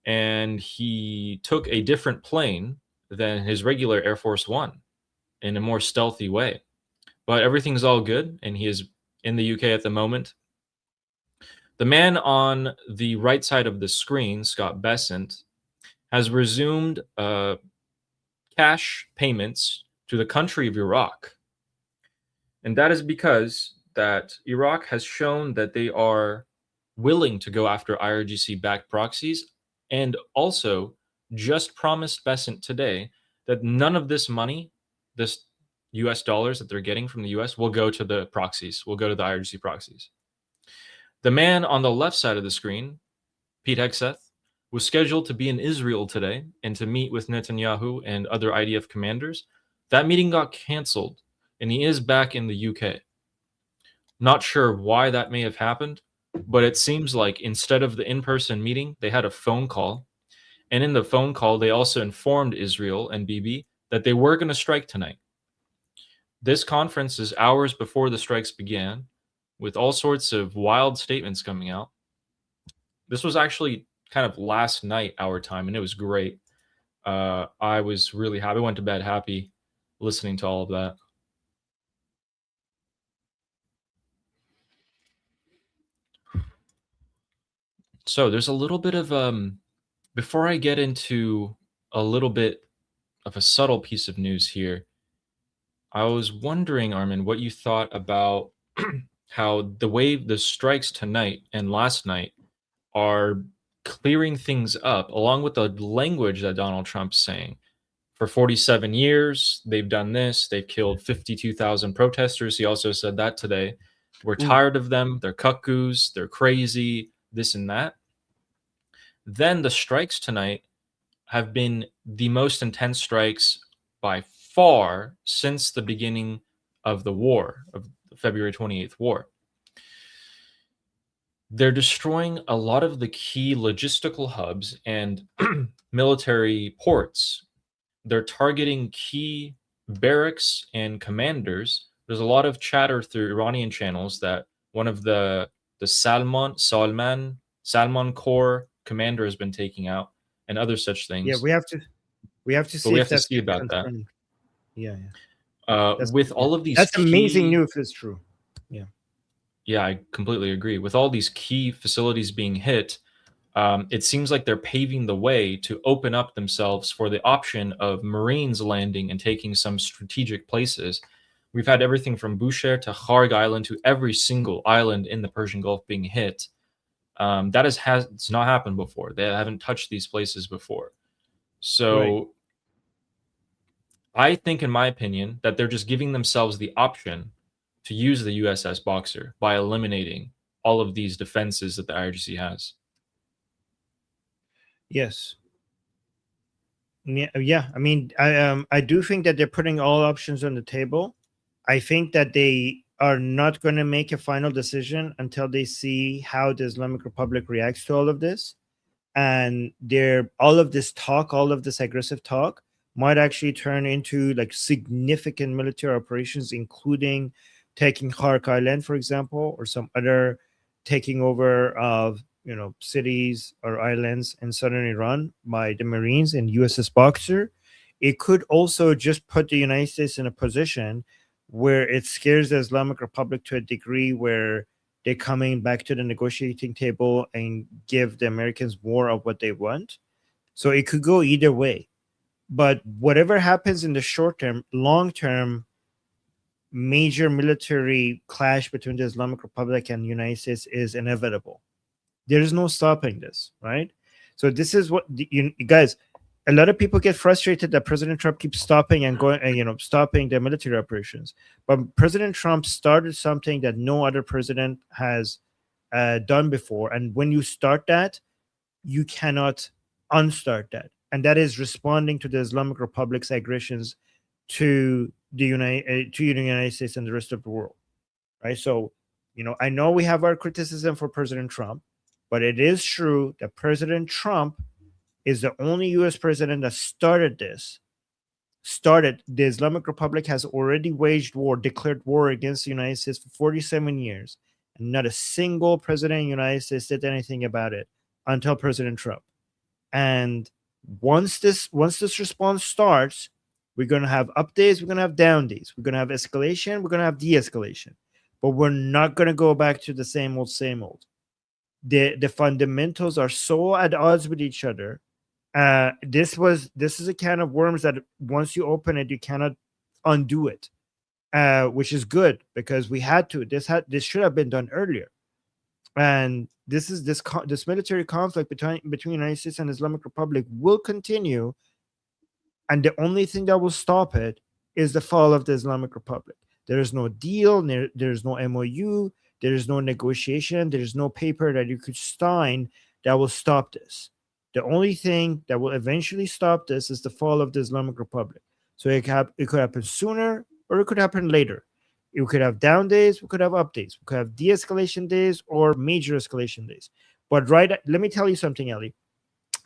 and he took a different plane than his regular Air Force One in a more stealthy way. But everything's all good, and he is in the UK at the moment. The man on the right side of the screen, Scott Bessent, has resumed cash payments to the country of Iraq. And that is because that Iraq has shown that they are willing to go after IRGC-backed proxies, and also just promised Bessent today that none of this money, this US dollars that they're getting from the US, will go to the proxies, will go to the IRGC proxies. The man on the left side of the screen, Pete Hegseth, was scheduled to be in Israel today and to meet with Netanyahu and other IDF commanders. That meeting got canceled, and he is back in the UK. Not sure why that may have happened, but it seems like instead of the in-person meeting, they had a phone call. And in the phone call, they also informed Israel and Bibi that they were going to strike tonight. This conference is hours before the strikes began, with all sorts of wild statements coming out. This was actually kind of last night, our time, and it was great. I was really happy. I went to bed happy listening to all of that. So there's a little bit of before I get into a little bit of a subtle piece of news here, I was wondering, Armin, what you thought about how the way the strikes tonight and last night are clearing things up, along with the language that Donald Trump's saying. For 47 years, they've done this. They've killed 52,000 protesters. He also said that today. We're tired of them. They're cuckoos. They're crazy, this and that. Then the strikes tonight have been the most intense strikes by far since the beginning of the war, of the February 28th war. They're destroying a lot of the key logistical hubs and military ports. They're targeting key barracks and commanders. There's a lot of chatter through Iranian channels that one of the Salman Corps commander has been taken out, and other such things. Yeah, we have to see. But we have to see about that. Yeah. With all of these, that's amazing news if it's true. Yeah. Yeah, I completely agree. With all these key facilities being hit, it seems like they're paving the way to open up themselves for the option of Marines landing and taking some strategic places. We've had everything from Bushehr to Kharg Island to every single island in the Persian Gulf being hit. That has not happened before. They haven't touched these places before. So right. I think, in my opinion, that they're just giving themselves the option to use the USS Boxer by eliminating all of these defenses that the IRGC has. Yes. Yeah. I mean, I do think that they're putting all options on the table. I think that they are not going to make a final decision until they see how the Islamic Republic reacts to all of this. And all of this talk, all of this aggressive talk might actually turn into like significant military operations, including taking Khark Island, for example, or some other taking over of, cities or islands in southern Iran by the Marines and USS Boxer. It could also just put the United States in a position where it scares the Islamic Republic to a degree where they're coming back to the negotiating table and give the Americans more of what they want. So it could go either way. But whatever happens in the short term, long term, major military clash between the Islamic Republic and the United States is inevitable. There is no stopping this, right? So this is what you guys. A lot of people get frustrated that President Trump keeps stopping and going, stopping the military operations. But President Trump started something that no other president has done before. And when you start that, you cannot unstart that. And that is responding to the Islamic Republic's aggressions to the United States and the rest of the world, right? So, I know we have our criticism for President Trump, but it is true that President Trump is the only U.S. president that started this. The Islamic Republic has already waged war, declared war against the United States for 47 years. And not a single president in the United States did anything about it until President Trump. And once this response starts, we're going to have up days, we're going to have down days. We're going to have escalation, we're going to have de-escalation. But we're not going to go back to the same old. The fundamentals are so at odds with each other. This is a can of worms that once you open it, you cannot undo it, which is good because we had to. This should have been done earlier. And this military conflict between the United States and the Islamic Republic will continue. And the only thing that will stop it is the fall of the Islamic Republic. There is no deal. There is no MOU. There is no negotiation. There is no paper that you could sign that will stop this. The only thing that will eventually stop this is the fall of the Islamic Republic. So it could happen sooner or it could happen later. We could have down days, we could have up days, we could have de-escalation days or major escalation days. But let me tell you something, Ellie.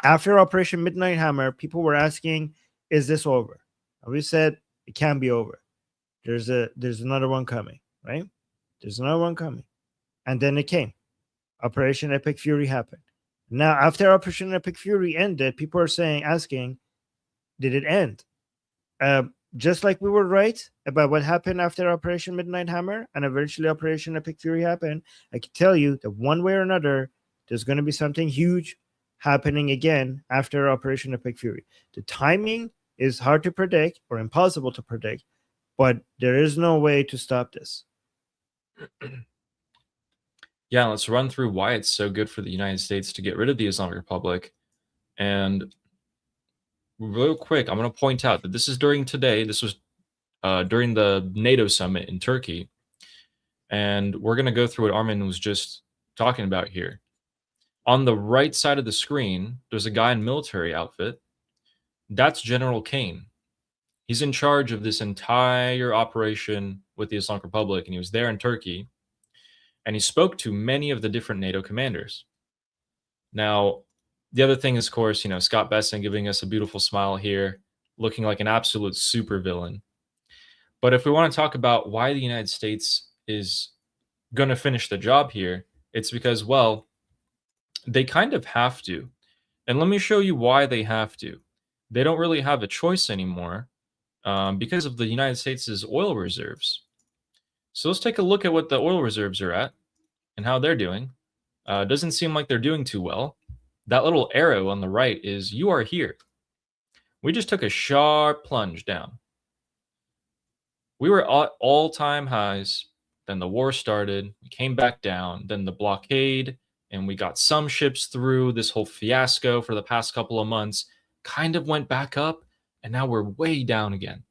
After Operation Midnight Hammer, people were asking, is this over? And we said, it can't be over. There's another one coming, right? There's another one coming. And then it came. Operation Epic Fury happened. Now, after Operation Epic Fury ended, people are asking, did it end? Just like we were right about what happened after Operation Midnight Hammer and eventually Operation Epic Fury happened, I can tell you that one way or another, there's going to be something huge happening again after Operation Epic Fury. The timing is hard to predict or impossible to predict, but there is no way to stop this. Yeah, let's run through why it's so good for the United States to get rid of the Islamic Republic. And real quick, I'm going to point out that this was during the NATO summit in Turkey. And we're going to go through what Armin was just talking about here. On the right side of the screen, there's a guy in military outfit. That's General Kane. He's in charge of this entire operation with the Islamic Republic, and he was there in Turkey. And he spoke to many of the different NATO commanders. Now, the other thing is, of course, Scott Besson giving us a beautiful smile here, looking like an absolute supervillain. But if we want to talk about why the United States is going to finish the job here, it's because, well, they kind of have to. And let me show you why they have to. They don't really have a choice anymore because of the United States' oil reserves. So let's take a look at what the oil reserves are at and how they're doing. Doesn't seem like they're doing too well. That little arrow on the right is you are here. We just took a sharp plunge down. We were at all-time highs. Then the war started. We came back down. Then the blockade, and we got some ships through. This whole fiasco for the past couple of months kind of went back up, and now we're way down again.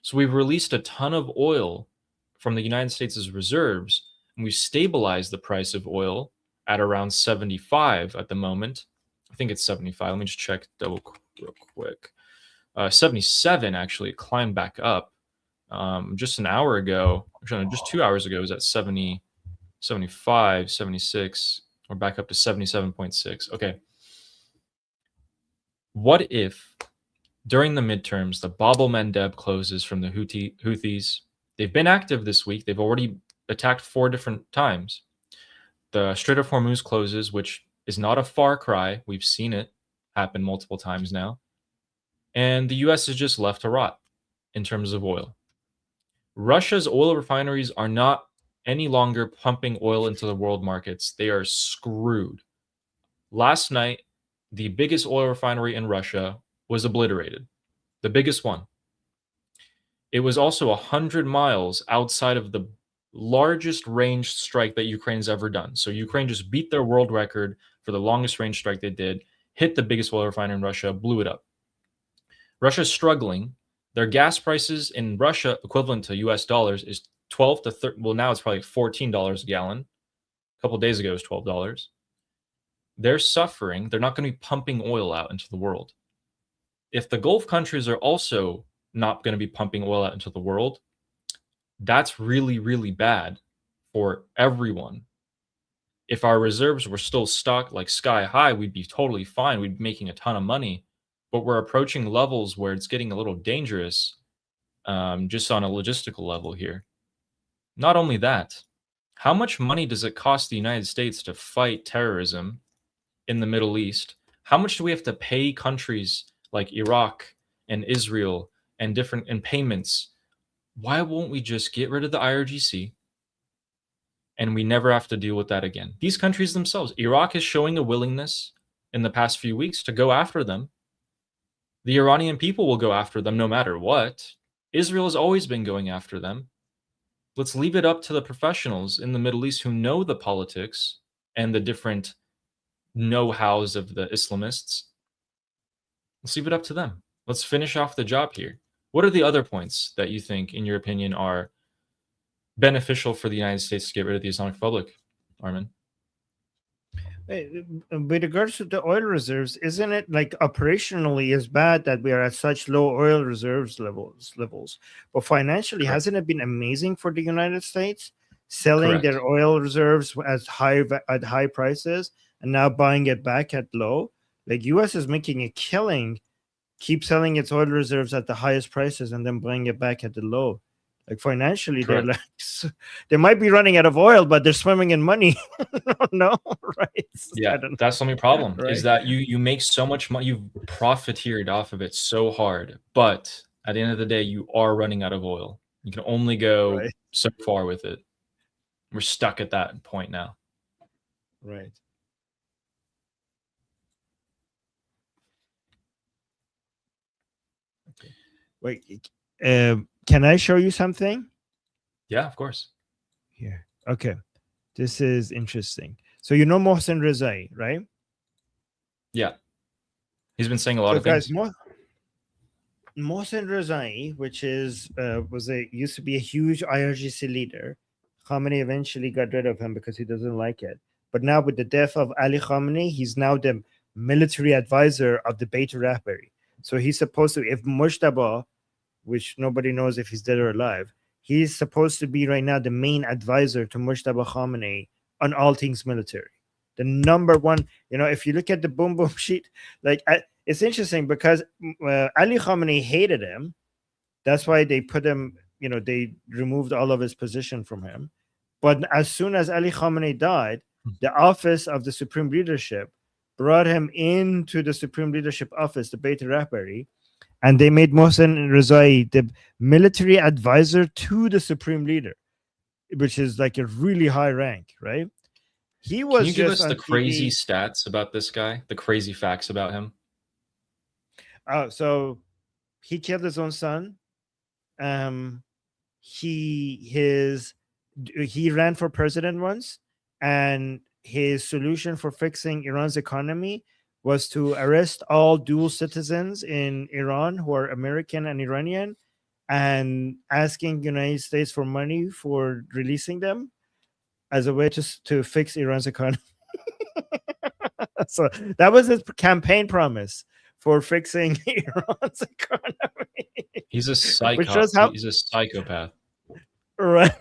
So we've released a ton of oil from the United States' reserves, and we've stabilized the price of oil at around 75 at the moment. I think it's 75. Let me just check real quick. 77 actually climbed back up. Just an hour ago, just 2 hours ago, it was at 70, 75, 76. We're back up to 77.6. Okay. What if during the midterms, the Bab el-Mandeb closes from the Houthis? They've been active this week. They've already attacked 4 different times. The Strait of Hormuz closes, which is not a far cry. We've seen it happen multiple times now. And the U.S. is just left to rot in terms of oil. Russia's oil refineries are not any longer pumping oil into the world markets. They are screwed. Last night, the biggest oil refinery in Russia was obliterated. The biggest one. It was also 100 miles outside of the largest range strike that Ukraine's ever done. So Ukraine just beat their world record for the longest range strike they did, hit the biggest oil refinery in Russia, blew it up. Russia's struggling. Their gas prices in Russia, equivalent to US dollars, is 12 to 30. Well, now it's probably $14 a gallon. A couple of days ago, it was $12. They're suffering. They're not going to be pumping oil out into the world. If the Gulf countries are also not going to be pumping oil out into the world, that's really, really bad for everyone. If our reserves were still stocked like sky high, we'd be totally fine. We'd be making a ton of money. But we're approaching levels where it's getting a little dangerous just on a logistical level here. Not only that, how much money does it cost the United States to fight terrorism in the Middle East? How much do we have to pay countries like Iraq and Israel and payments? Why won't we just get rid of the IRGC and we never have to deal with that again? These countries themselves, Iraq is showing a willingness in the past few weeks to go after them. The Iranian people will go after them no matter what. Israel has always been going after them. Let's leave it up to the professionals in the Middle East who know the politics and the different know-hows of the Islamists. Let's leave it up to them. Let's finish off the job here. What are the other points that you think, in your opinion, are beneficial for the United States to get rid of the Islamic Republic, Armin? With regards to the oil reserves, isn't it like operationally is bad that we are at such low oil reserves levels, but financially, Correct. hasn't it been amazing for the United States selling Correct. their oil reserves at high prices and now buying it back at low? Like US is making a killing, keep selling its oil reserves at the highest prices and then buying it back at the low. Like financially, they're Correct. like they might be running out of oil, but they're swimming in money. No, right? Yeah, I don't know. that's the only problem Right. is that you make so much money, you've profiteered off of it so hard, but at the end of the day, you are running out of oil. You can only go Right. so far with it. We're stuck at that point now. Right. Okay. Wait, can I show you something? Yeah, of course. Here. Okay. This is interesting. So you know Mohsen Rezai, right? Yeah. He's been saying a lot So of things. guys, Mohsen Rezai, which is used to be a huge IRGC leader. Khamenei eventually got rid of him because he doesn't like it. But now with the death of Ali Khamenei, he's now the military advisor of the Beit Rahbari. So he's supposed to, if Mujtaba, which nobody knows if he's dead or alive, he's supposed to be right now the main advisor to Mujtaba Khamenei on all things military. The number one, if you look at the boom boom sheet, it's interesting because Ali Khamenei hated him. That's why they put him, they removed all of his position from him. But as soon as Ali Khamenei died, the office of the Supreme Leadership brought him into the Supreme Leadership office, the Beit Rahbari, and they made Mohsen Rezai the military advisor to the Supreme Leader, which is like a really high rank, right? He was. Can you give us just the on crazy TV. stats about this guy? The crazy facts about him? So he killed his own son. He ran for president once, and his solution for fixing Iran's economy was to arrest all dual citizens in Iran who are American and Iranian, and asking United States for money for releasing them as a way to fix Iran's economy. So that was his campaign promise for fixing Iran's economy. He's a Which shows how He's a psychopath. right.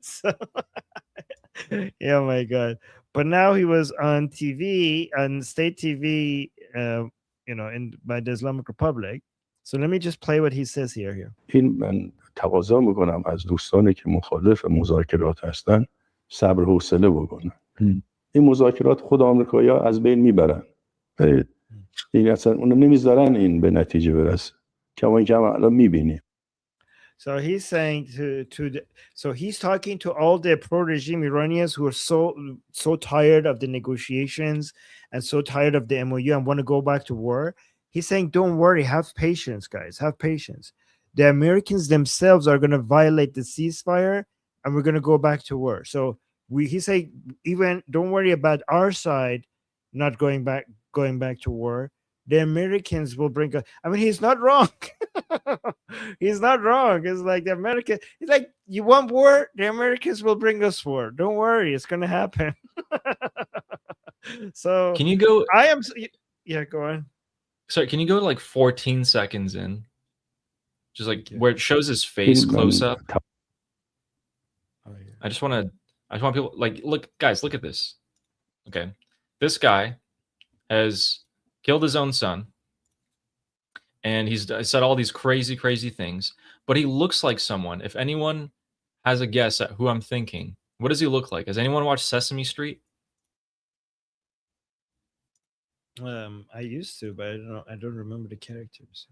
So yeah, my God. But now he was on TV, on state TV, by the Islamic Republic. So let me just play what he says here. این من تقاضا میکنم از دوستانی که مخالف مذاکرات هستن صبر و حوصله بکنن. این مذاکرات خود آمریکایی‌ها از بین میبرن. این اصلا اون نمیذارن این به نتیجه برسه. کما اینکه الان میبینیم. So he's saying so he's talking to all the pro-regime Iranians who are so tired of the negotiations and so tired of the MOU and want to go back to war. He's saying, don't worry, have patience, guys, have patience. The Americans themselves are going to violate the ceasefire and we're going to go back to war. So he's saying, even don't worry about our side not going back to war. The Americans will bring us. I mean, he's not wrong. He's not wrong. It's like he's like, you want war? The Americans will bring us war. Don't worry, it's gonna happen. So can you go? Yeah, go on. Sorry, can you go to like 14 seconds in? Just like where it shows his face close up. Oh, yeah. I just want people look, guys, look at this. Okay. This guy has killed his own son, and he's said all these crazy things, but he looks like someone. If anyone has a guess at who I'm thinking, what does he look like? Has anyone watched Sesame Street? I used to, but I don't remember the characters.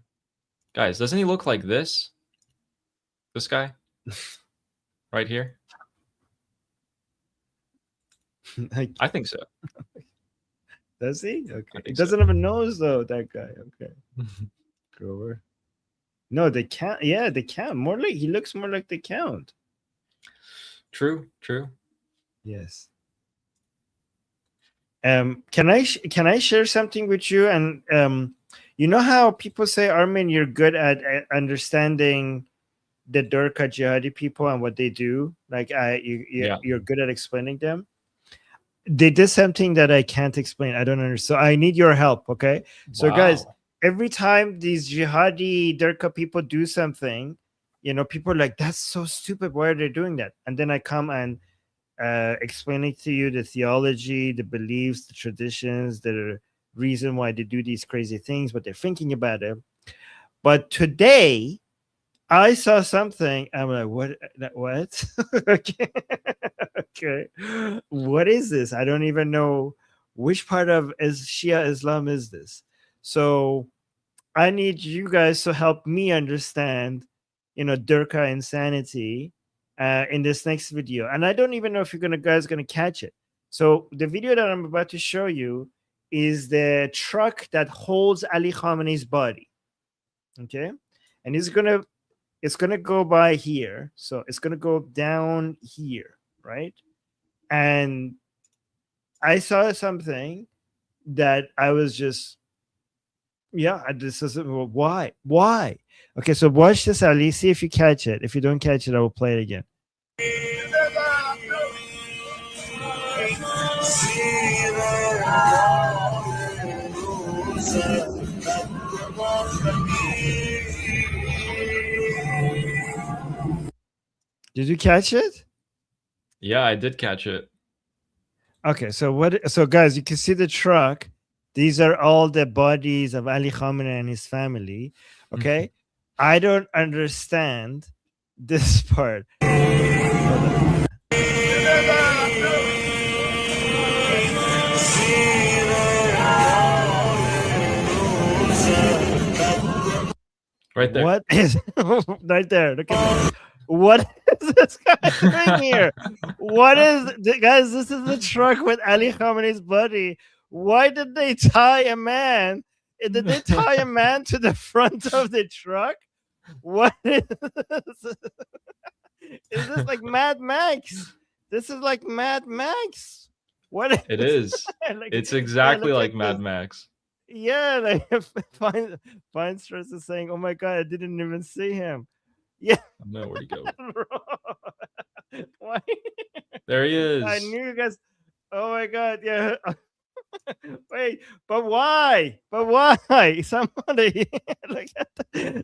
Guys, doesn't he look like this? This guy? Right here? I think so. Does he? Okay. He doesn't have a nose though, that guy. Okay. Grover. No, the Count. Yeah, the Count. More like he looks more like the Count. True. Yes. Can I share something with you? And you know how people say, Armin, you're good at understanding the Durka jihadi people and what they do. Like you're good at explaining them. they did something that I can't explain. I don't understand. So I need your help. Okay. So guys, every time these jihadi Derka people do something, you know, people are like, that's so stupid. Why are they doing that? And then I come and explaining to you the theology, the beliefs, the traditions, the reason why they do these crazy things, what they're thinking about it. But today, I saw something. I'm like, what? What? Okay. Okay. What is this? I don't even know which part of Shia Islam is this. So I need you guys to help me understand, you know, Durkha insanity in this next video. And I don't even know if you're guys gonna catch it. So the video that I'm about to show you is the truck that holds Ali Khamenei's body. Okay, and it's gonna go by here. So it's gonna go down here, right? And I saw something that I was just, yeah, this is why. Okay, so watch this, Ali. See if you catch it. If you don't catch it, I will play it again. Did you catch it? Yeah, I did catch it. Okay, so guys, you can see the truck. These are all the bodies of Ali Khamenei and his family. Okay. I don't understand this part. Right there. What is right there? Look at that. What is this guy doing here? What is guys? This is the truck with Ali Khamenei's body. Why did they tie a man? Did they tie a man to the front of the truck? What is this? Is this like Mad Max? This is like Mad Max. What is it is? Like, it's exactly like Mad this. Max. Yeah, like Fine Stress is saying, "Oh my god, I didn't even see him." Yeah. No, where'd he go? Why? There he is. I knew you guys. Oh my god, yeah. Wait, but why? But why? Somebody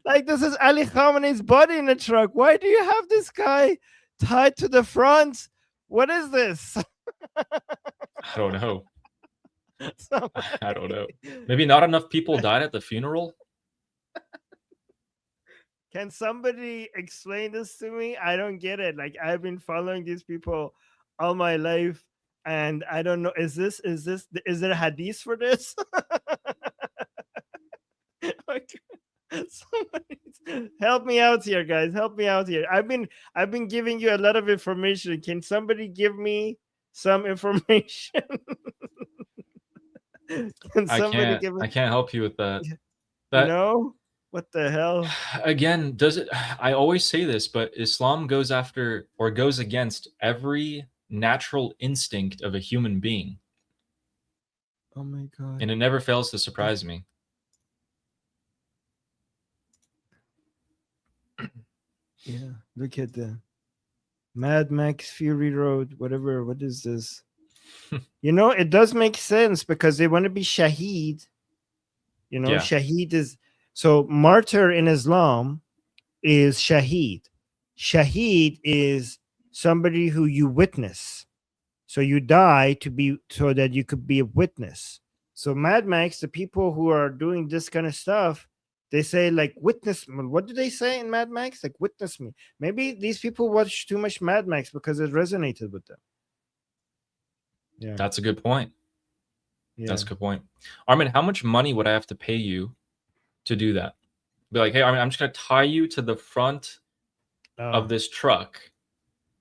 like this is Ali Khamenei's body in the truck. Why do you have this guy tied to the front? What is this? I don't know. I don't know. Maybe not enough people died at the funeral. Can somebody explain this to me? I don't get it. Like, I've been following these people all my life, and I don't know. Is there a hadith for this? Somebody help me out here, guys. Help me out here. I've been giving you a lot of information. Can somebody give me some information? I can't help you with that. No? What the hell? Again, does it? I always say this, but Islam goes after or goes against every natural instinct of a human being. Oh my god. And it never fails to surprise me. Yeah, look at the Mad Max Fury Road, whatever. What is this? You know, it does make sense because they want to be Shaheed. You know, Shaheed is so martyr in Islam is Shaheed. Shaheed is somebody who you witness. So you die to be so that you could be a witness. So Mad Max, the people who are doing this kind of stuff, they say like witness. What do they say in Mad Max? Like witness me. Maybe these people watch too much Mad Max because it resonated with them. Yeah, that's a good point. Yeah. That's a good point. Armin, how much money would I have to pay you to do that? Be like, hey, Armin, I'm just gonna tie you to the front of this truck,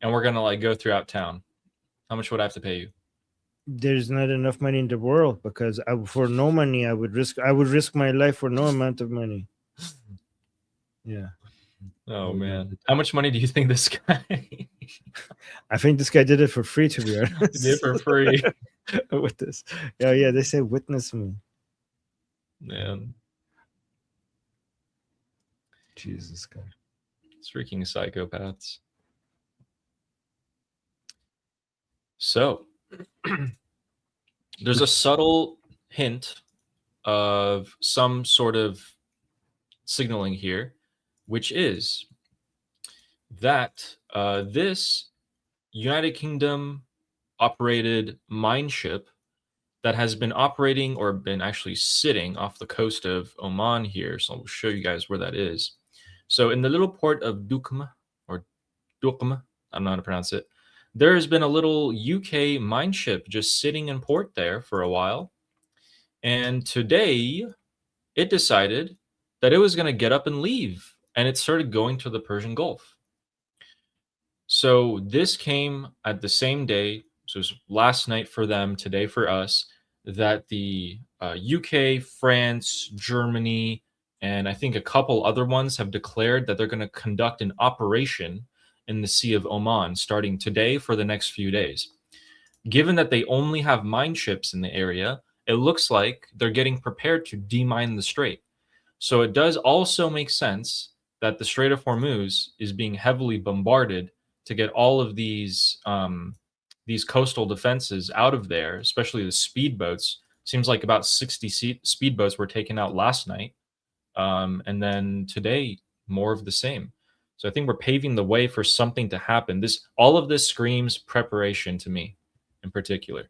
and we're gonna like go throughout town. How much would I have to pay you? There's not enough money in the world because for no money I would risk my life for no amount of money. Yeah. Oh man, how much money do you think this guy? I think this guy did it for free. To be honest, he did it for free with this. Yeah. They say witness me. Man, Jesus God, it's freaking psychopaths. So, there's a subtle hint of some sort of signaling here, which is that this United Kingdom operated mine ship that has been operating or been actually sitting off the coast of Oman here. So I'll show you guys where that is. So in the little port of Dukm, or Dukm, I don't know how to pronounce it, there has been a little UK mine ship just sitting in port there for a while. And today it decided that it was going to get up and leave, and it started going to the Persian Gulf. So this came at the same day, so it was last night for them, today for us, that the UK, France, Germany, and I think a couple other ones have declared that they're going to conduct an operation in the Sea of Oman starting today for the next few days. Given that they only have mine ships in the area, it looks like they're getting prepared to demine the strait. So it does also make sense that the Strait of Hormuz is being heavily bombarded to get all of these coastal defenses out of there, especially the speedboats. Seems like about 60 speedboats were taken out last night. And then today, more of the same. So I think we're paving the way for something to happen. All of this screams preparation to me in particular.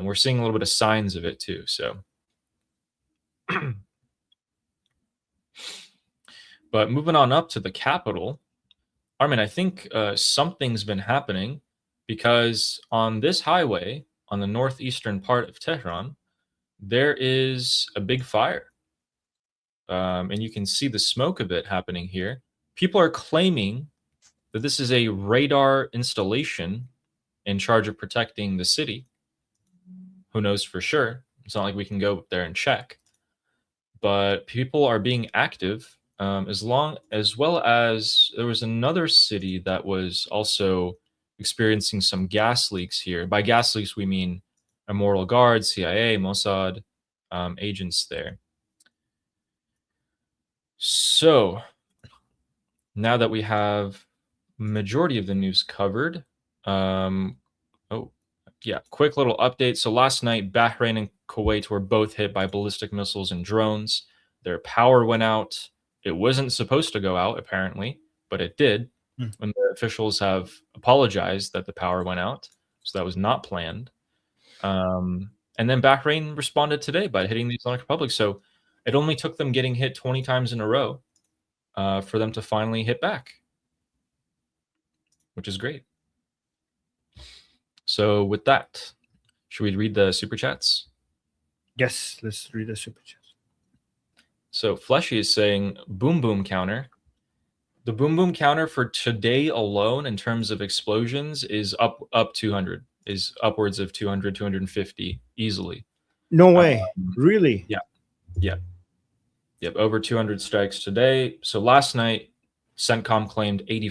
We're seeing a little bit of signs of it too. So, but moving on up to the capital, Armin, I think something's been happening, because on this highway, on the northeastern part of Tehran, there is a big fire. And you can see the smoke of it happening here. People are claiming that this is a radar installation in charge of protecting the city. Who knows for sure? It's not like we can go up there and check. But people are being active, as well as there was another city that was also experiencing some gas leaks here. By gas leaks, we mean Immortal Guard, CIA, Mossad agents there. So now that we have majority of the news covered, quick little update. So last night, Bahrain and Kuwait were both hit by ballistic missiles and drones. Their power went out. It wasn't supposed to go out, apparently, but it did. When the officials have apologized that the power went out. So that was not planned. And then Bahrain responded today by hitting the Islamic Republic. So it only took them getting hit 20 times in a row for them to finally hit back, which is great. So with that, should we read the super chats? Yes, let's read the super chats. So Fleshy is saying boom boom counter. The boom boom counter for today alone in terms of explosions is up 200, is upwards of 200, 250 easily. No way. Really? Yeah. Yep, over 200 strikes today. So last night, CENTCOM claimed 80.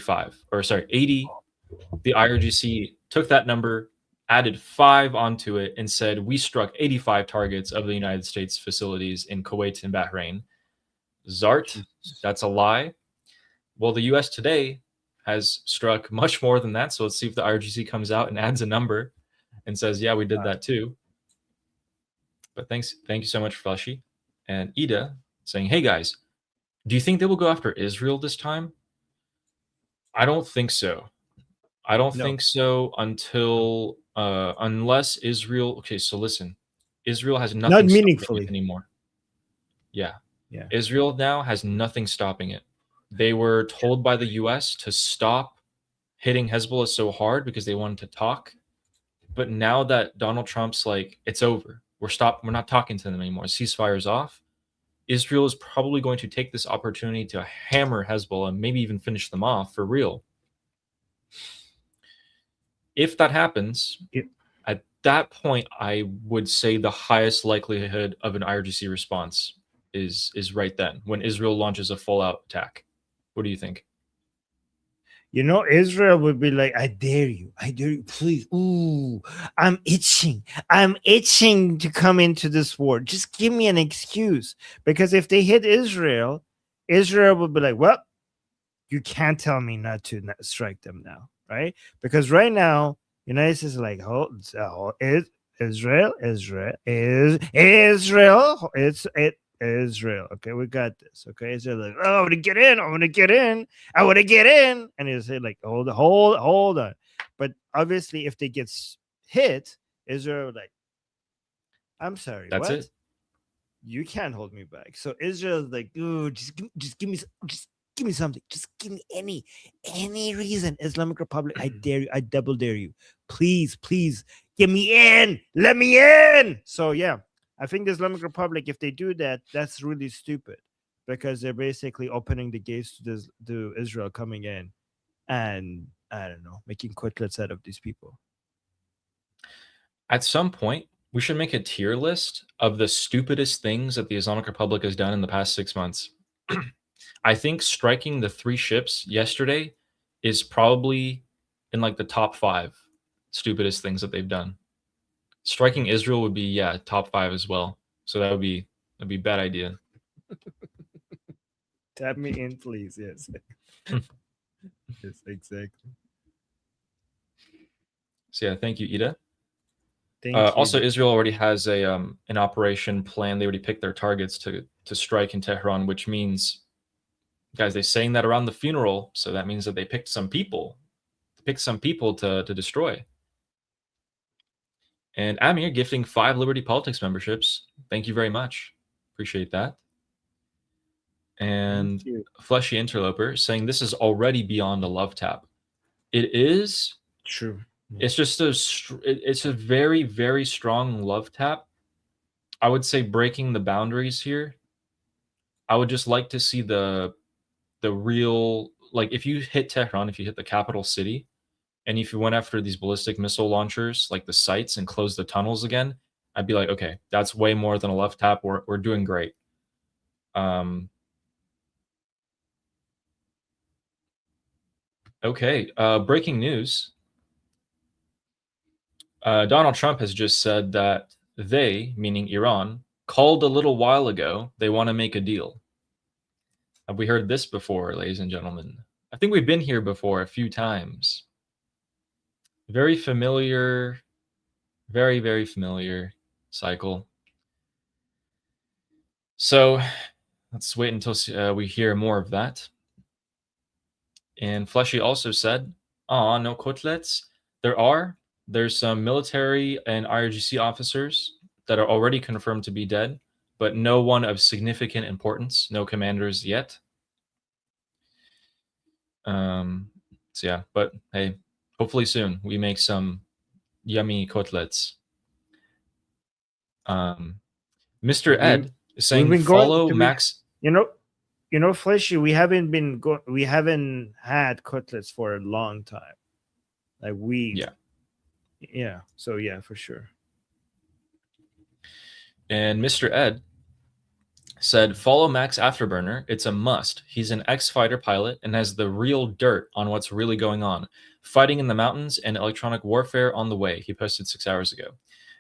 The IRGC took that number, added 5 onto it, and said, we struck 85 targets of the United States facilities in Kuwait and Bahrain. Zart, that's a lie. Well, the U.S. today has struck much more than that. So let's see if the IRGC comes out and adds a number and says, yeah, we did that too. But thank you so much, Fleshy. And Ida saying, hey guys, do you think they will go after Israel this time? I don't think so. I don't think so until unless Israel. Okay, so listen, Israel has nothing not meaningfully anymore. Yeah. Israel now has nothing stopping it. They were told by the U.S. to stop hitting Hezbollah so hard because they wanted to talk. But now that Donald Trump's like, it's over, we're not talking to them anymore, ceasefire's off, Israel is probably going to take this opportunity to hammer Hezbollah and maybe even finish them off for real. If that happens, at that point, I would say the highest likelihood of an IRGC response is right then, when Israel launches a full-out attack. What do you think? You know, Israel would be like, I dare you, please. Ooh, I'm itching to come into this war. Just give me an excuse. Because if they hit Israel, Israel would be like, well, you can't tell me not to strike them now, right? Because right now, United States is like, Israel is Israel. Israel. Okay, we got this. Okay, Israel like, oh, I want to get in. I want to get in. I want to get in. And he say like, hold on. But obviously, if they get hit, Israel like, I'm sorry, That's what? it. You can't hold me back. So Israel's like, dude, just give me something. Just give me any reason. Islamic Republic, I dare you. I double dare you. Please, get me in. Let me in. So yeah, I think the Islamic Republic, if they do that, that's really stupid because they're basically opening the gates to Israel coming in and I don't know, making quotelets out of these people. At some point, we should make a tier list of the stupidest things that the Islamic Republic has done in the past 6 months. I think striking the 3 ships yesterday is probably in like the top 5 stupidest things that they've done. Striking Israel would be top 5 as well. So that'd be a bad idea. Tap me in, please. Yes. Yes, exactly. So yeah, thank you, Ida. Thank you. Also, Israel already has an operation plan. They already picked their targets to strike in Tehran, which means, guys, they're saying that around the funeral. So that means that they picked some people. To destroy. And Amir gifting 5 Liberty Politics memberships. Thank you very much. Appreciate that. And Fleshy Interloper saying this is already beyond a love tap. It is true. It's just it's a very, very strong love tap. I would say breaking the boundaries here. I would just like to see the real, like if you hit Tehran, if you hit the capital city, and if you went after these ballistic missile launchers, like the sites, and closed the tunnels again, I'd be like, okay, that's way more than a left tap. We're doing great. Okay, breaking news. Donald Trump has just said that they, meaning Iran, called a little while ago. They want to make a deal. Have we heard this before, ladies and gentlemen? I think we've been here before a few times. Very familiar, very, very familiar cycle. So let's wait until we hear more of that. And Fleshy also said, no quotelets. There's some military and IRGC officers that are already confirmed to be dead, but no one of significant importance, no commanders yet. So yeah, but hey, hopefully soon we make some yummy quotelets. Mr. Ed is saying follow Max. You know, Fleshy, we haven't had quotelets for a long time. Like yeah. So yeah, for sure. And Mr. Ed said, follow Max Afterburner. It's a must. He's an ex-fighter pilot and has the real dirt on what's really going on. Fighting in the mountains and electronic warfare on the way. He posted 6 hours ago.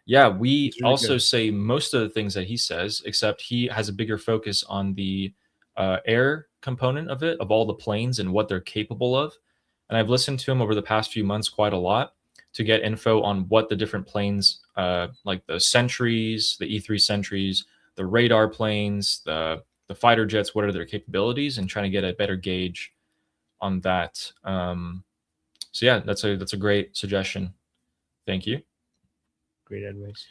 Yeah, we really also say most of the things that he says, except he has a bigger focus on the air component of it, of all the planes and what they're capable of. And I've listened to him over the past few months quite a lot to get info on what the different planes, like the Sentries, the E-3 Sentries, the radar planes, the fighter jets, what are their capabilities, and trying to get a better gauge on that. So yeah, that's a great suggestion. Thank you. Great advice.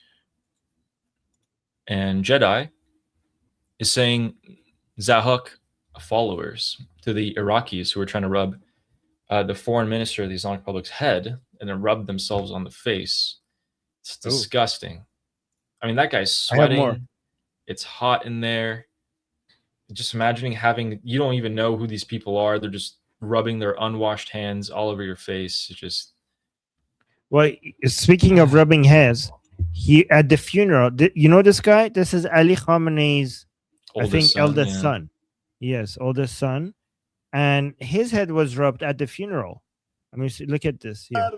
And Jedi is saying Zahuk followers to the Iraqis who are trying to rub the foreign minister of the Islamic Republic's head and then rub themselves on the face. It's disgusting. I mean, that guy's sweating. It's hot in there. Just imagining you don't even know who these people are. They're just rubbing their unwashed hands all over your face. It's just. Well, speaking of rubbing heads, he at the funeral, you know this guy? This is Ali Khamenei's, eldest son. Yes, oldest son. And his head was rubbed at the funeral. I mean, look at this here. God.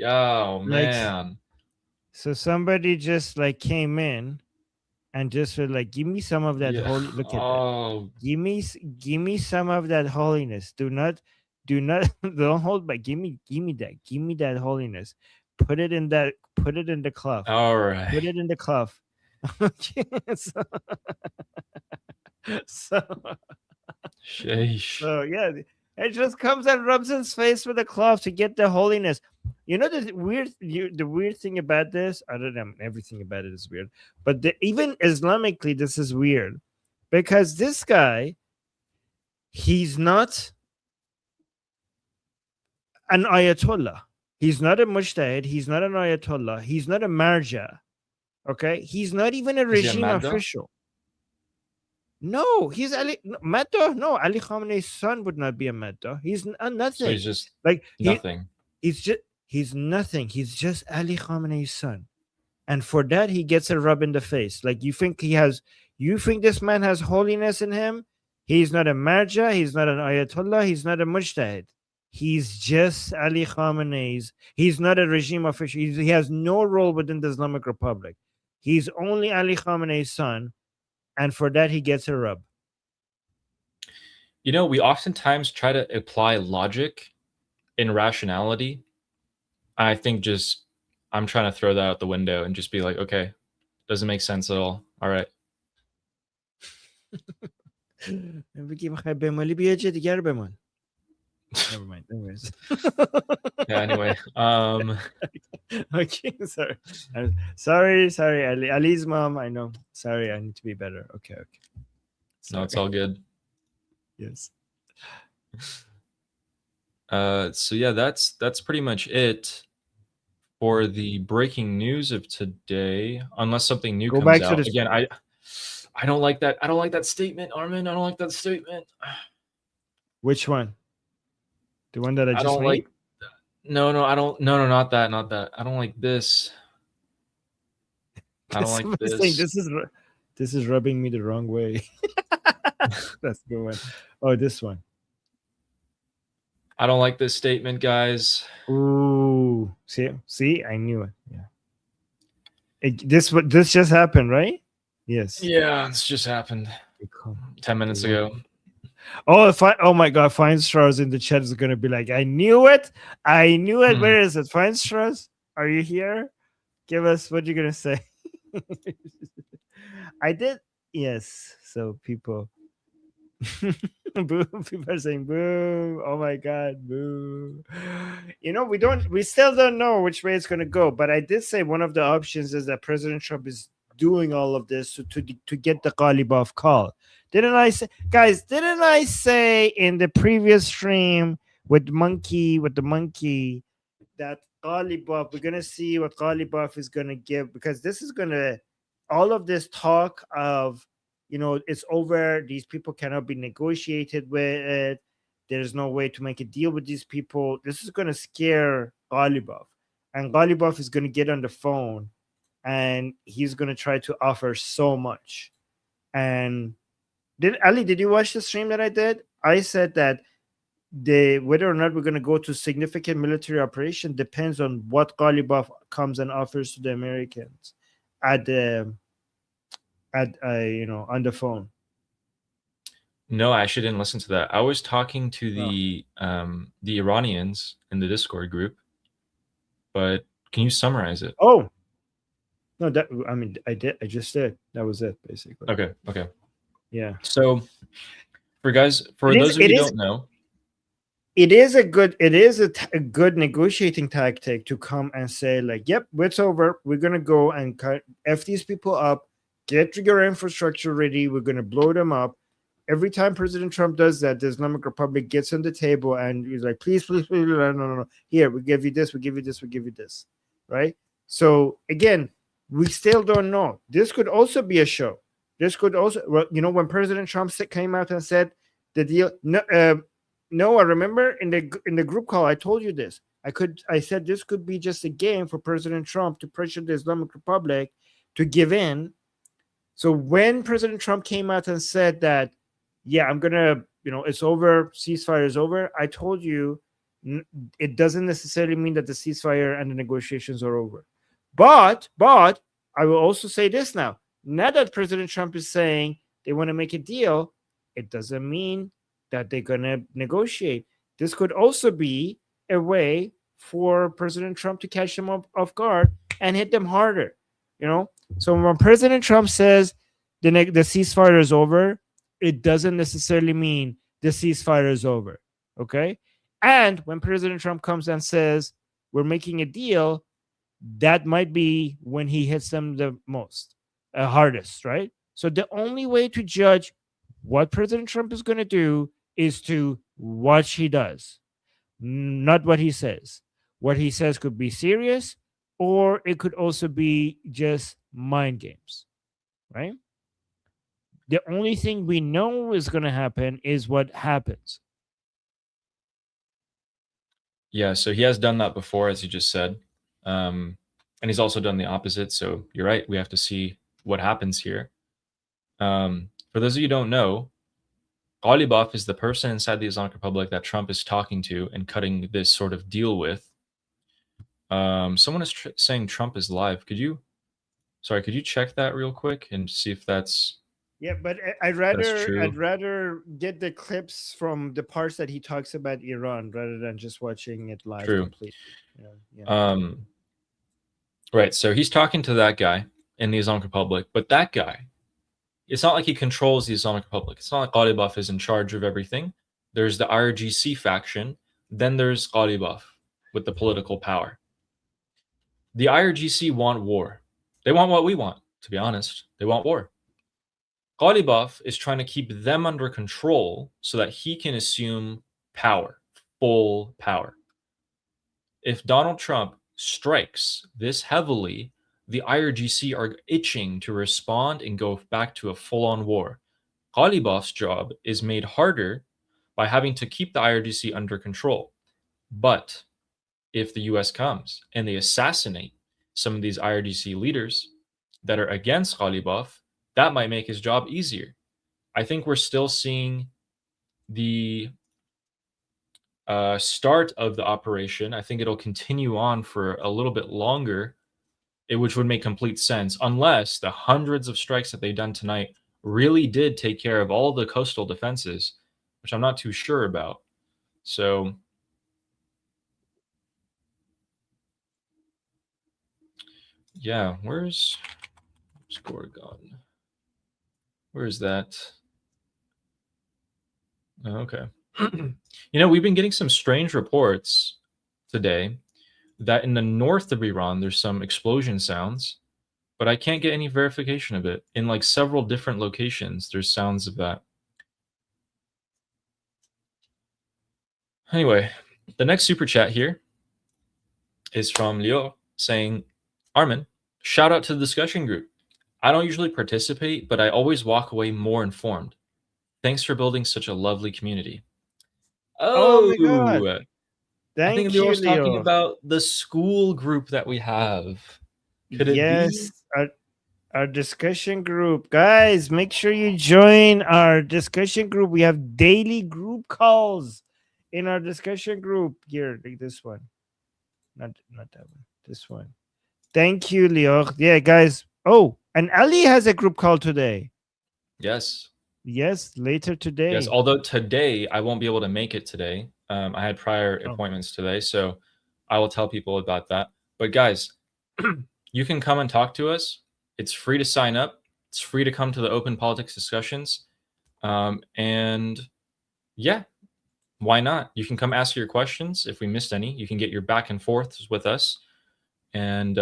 Oh, man. So somebody just like came in and just feel like, give me some of that holy. Look at that. Give me some of that holiness. Do not don't hold back. Give me that holiness. Put it in the cloth. All right. Put it in the cloth. so yeah, it just comes and rubs his face with a cloth to get the holiness. You know, the weird thing about this, I don't know, everything about it is weird, but even Islamically, this is weird, because this guy, he's not an ayatollah. He's not a mujtahid. He's not an ayatollah. He's not a marja. Okay? He's not even a regime official. No, he's Ali Madda. No, Ali Khamenei's son would not be a Madda. He's nothing. So he's just like nothing. He's nothing. He's just Ali Khamenei's son. And for that, he gets a rub in the face. Like, you think this man has holiness in him? He's not a marja. He's not an ayatollah. He's not a mujtahid. He's just Ali Khamenei's. He's not a regime official. He has no role within the Islamic Republic. He's only Ali Khamenei's son. And for that, he gets a rub. You know, we oftentimes try to apply logic in rationality. I think I'm trying to throw that out the window and just be like, okay, doesn't make sense at all. All right. Never mind. Anyways. Yeah, anyway. Okay, sorry, Ali's mom. I know. Sorry, I need to be better. Okay. No, it's all good. Yes. So yeah, that's pretty much it for the breaking news of today. Unless something new comes out. Again, I don't like that. I don't like that statement, Armin. I don't like that statement. Which one? The one that I just don't made? Like. No, I don't. No, not that. I don't like this. I don't like this. This is rubbing me the wrong way. That's a good one. Oh, this one. I don't like this statement, guys. Ooh, see, I knew it. Yeah. This just happened, right? Yes. Yeah, this just happened 10 minutes ago. Oh my God, Feinstra's in the chat is gonna be like, I knew it. Where is it? Feinstra's, are you here? Give us what you're gonna say. I did, yes. So people boo, people are saying boo. Oh my God, boo. You know, we still don't know which way it's gonna go, but I did say one of the options is that President Trump is doing all of this to get the Ghalibaf call. Didn't I say, guys? Didn't I say in the previous stream with the monkey that Ghalibaf, we're gonna see what Ghalibaf is gonna give, because this is gonna, all of this talk of, you know, it's over. These people cannot be negotiated with. There's no way to make a deal with these people. This is gonna scare Ghalibaf, and Ghalibaf is gonna get on the phone, and he's gonna try to offer so much. And did you watch the stream that I did? I said that whether or not we're going to go to significant military operation depends on what Ghalibaf comes and offers to the Americans on the phone. No, I actually didn't listen to that. I was talking to the Iranians in the Discord group, but can you summarize it? Oh, no, I did. I just did. That was it, basically. Okay. Yeah. So, for those of you who don't know, it is a good negotiating tactic to come and say, like, yep, it's over. We're gonna go and F these people up, get your infrastructure ready. We're gonna blow them up. Every time President Trump does that, the Islamic Republic gets on the table and he's like, please, no. Here, we give you this, we give you this, we give you this. Right? So again, we still don't know. This could also be a show. This could also, well, you know, when President Trump came out and said the deal. No, I remember in the group call I told you this. I said this could be just a game for President Trump to pressure the Islamic Republic to give in. So when President Trump came out and said that, yeah, I'm gonna, it's over, ceasefire is over, I told you it doesn't necessarily mean that the ceasefire and the negotiations are over. But I will also say this now. Now that President Trump is saying they want to make a deal, it doesn't mean that they're going to negotiate. This could also be a way for President Trump to catch them off guard and hit them harder. So when President Trump says the ceasefire is over, it doesn't necessarily mean the ceasefire is over. Okay. And when President Trump comes and says we're making a deal, that might be when he hits them the most, hardest, right? So the only way to judge what President Trump is going to do is to watch he does, not what he says. What he says could be serious, or it could also be just mind games, right? The only thing we know is going to happen is what happens. Yeah, so he has done that before, as you just said. And he's also done the opposite. So you're right. We have to see what happens here. For those of you who don't know, Ghalibaf is the person inside the Islamic Republic that Trump is talking to and cutting this sort of deal with. Someone is saying Trump is live. Could you check that real quick and see if that's... Yeah, but I'd rather get the clips from the parts that he talks about Iran rather than just watching it live. True. Completely. Yeah. Right. So he's talking to that guy in the Islamic Republic, but that guy, it's not like he controls the Islamic Republic. It's not like Ghalibaf is in charge of everything. There's the IRGC faction. Then there's Ghalibaf with the political power. The IRGC want war. They want what we want, to be honest. They want war. Ghalibaf is trying to keep them under control so that he can assume power, full power. If Donald Trump strikes this heavily, the IRGC are itching to respond and go back to a full-on war. Ghalibaf's job is made harder by having to keep the IRGC under control. But if the US comes and they assassinate some of these IRGC leaders that are against Ghalibaf, that might make his job easier. I think we're still seeing the start of the operation. I think it'll continue on for a little bit longer, which would make complete sense, unless the hundreds of strikes that they've done tonight really did take care of all the coastal defenses, which I'm not too sure about. So yeah, where's Gorgon? Where's that? Oh, okay. We've been getting some strange reports today that in the north of Iran, there's some explosion sounds, but I can't get any verification of it. In like several different locations, there's sounds of that. Anyway, the next super chat here is from Leo saying, Armin, shout out to the discussion group. I don't usually participate, but I always walk away more informed. Thanks for building such a lovely community. Oh my God. I think Leo was talking about the school group that we have. Could it be? Our discussion group. Guys, make sure you join our discussion group. We have daily group calls in our discussion group. Here, like this one. Not that one. This one. Thank you, Leo. Yeah, guys. Oh, and Ali has a group call today. Yes. Yes, later today. Yes, although today I won't be able to make it today. I had prior appointments today, so I will tell people about that. But guys, you can come and talk to us. It's free to sign up. It's free to come to the open politics discussions. And yeah, why not? You can come ask your questions. If we missed any, you can get your back and forths with us. And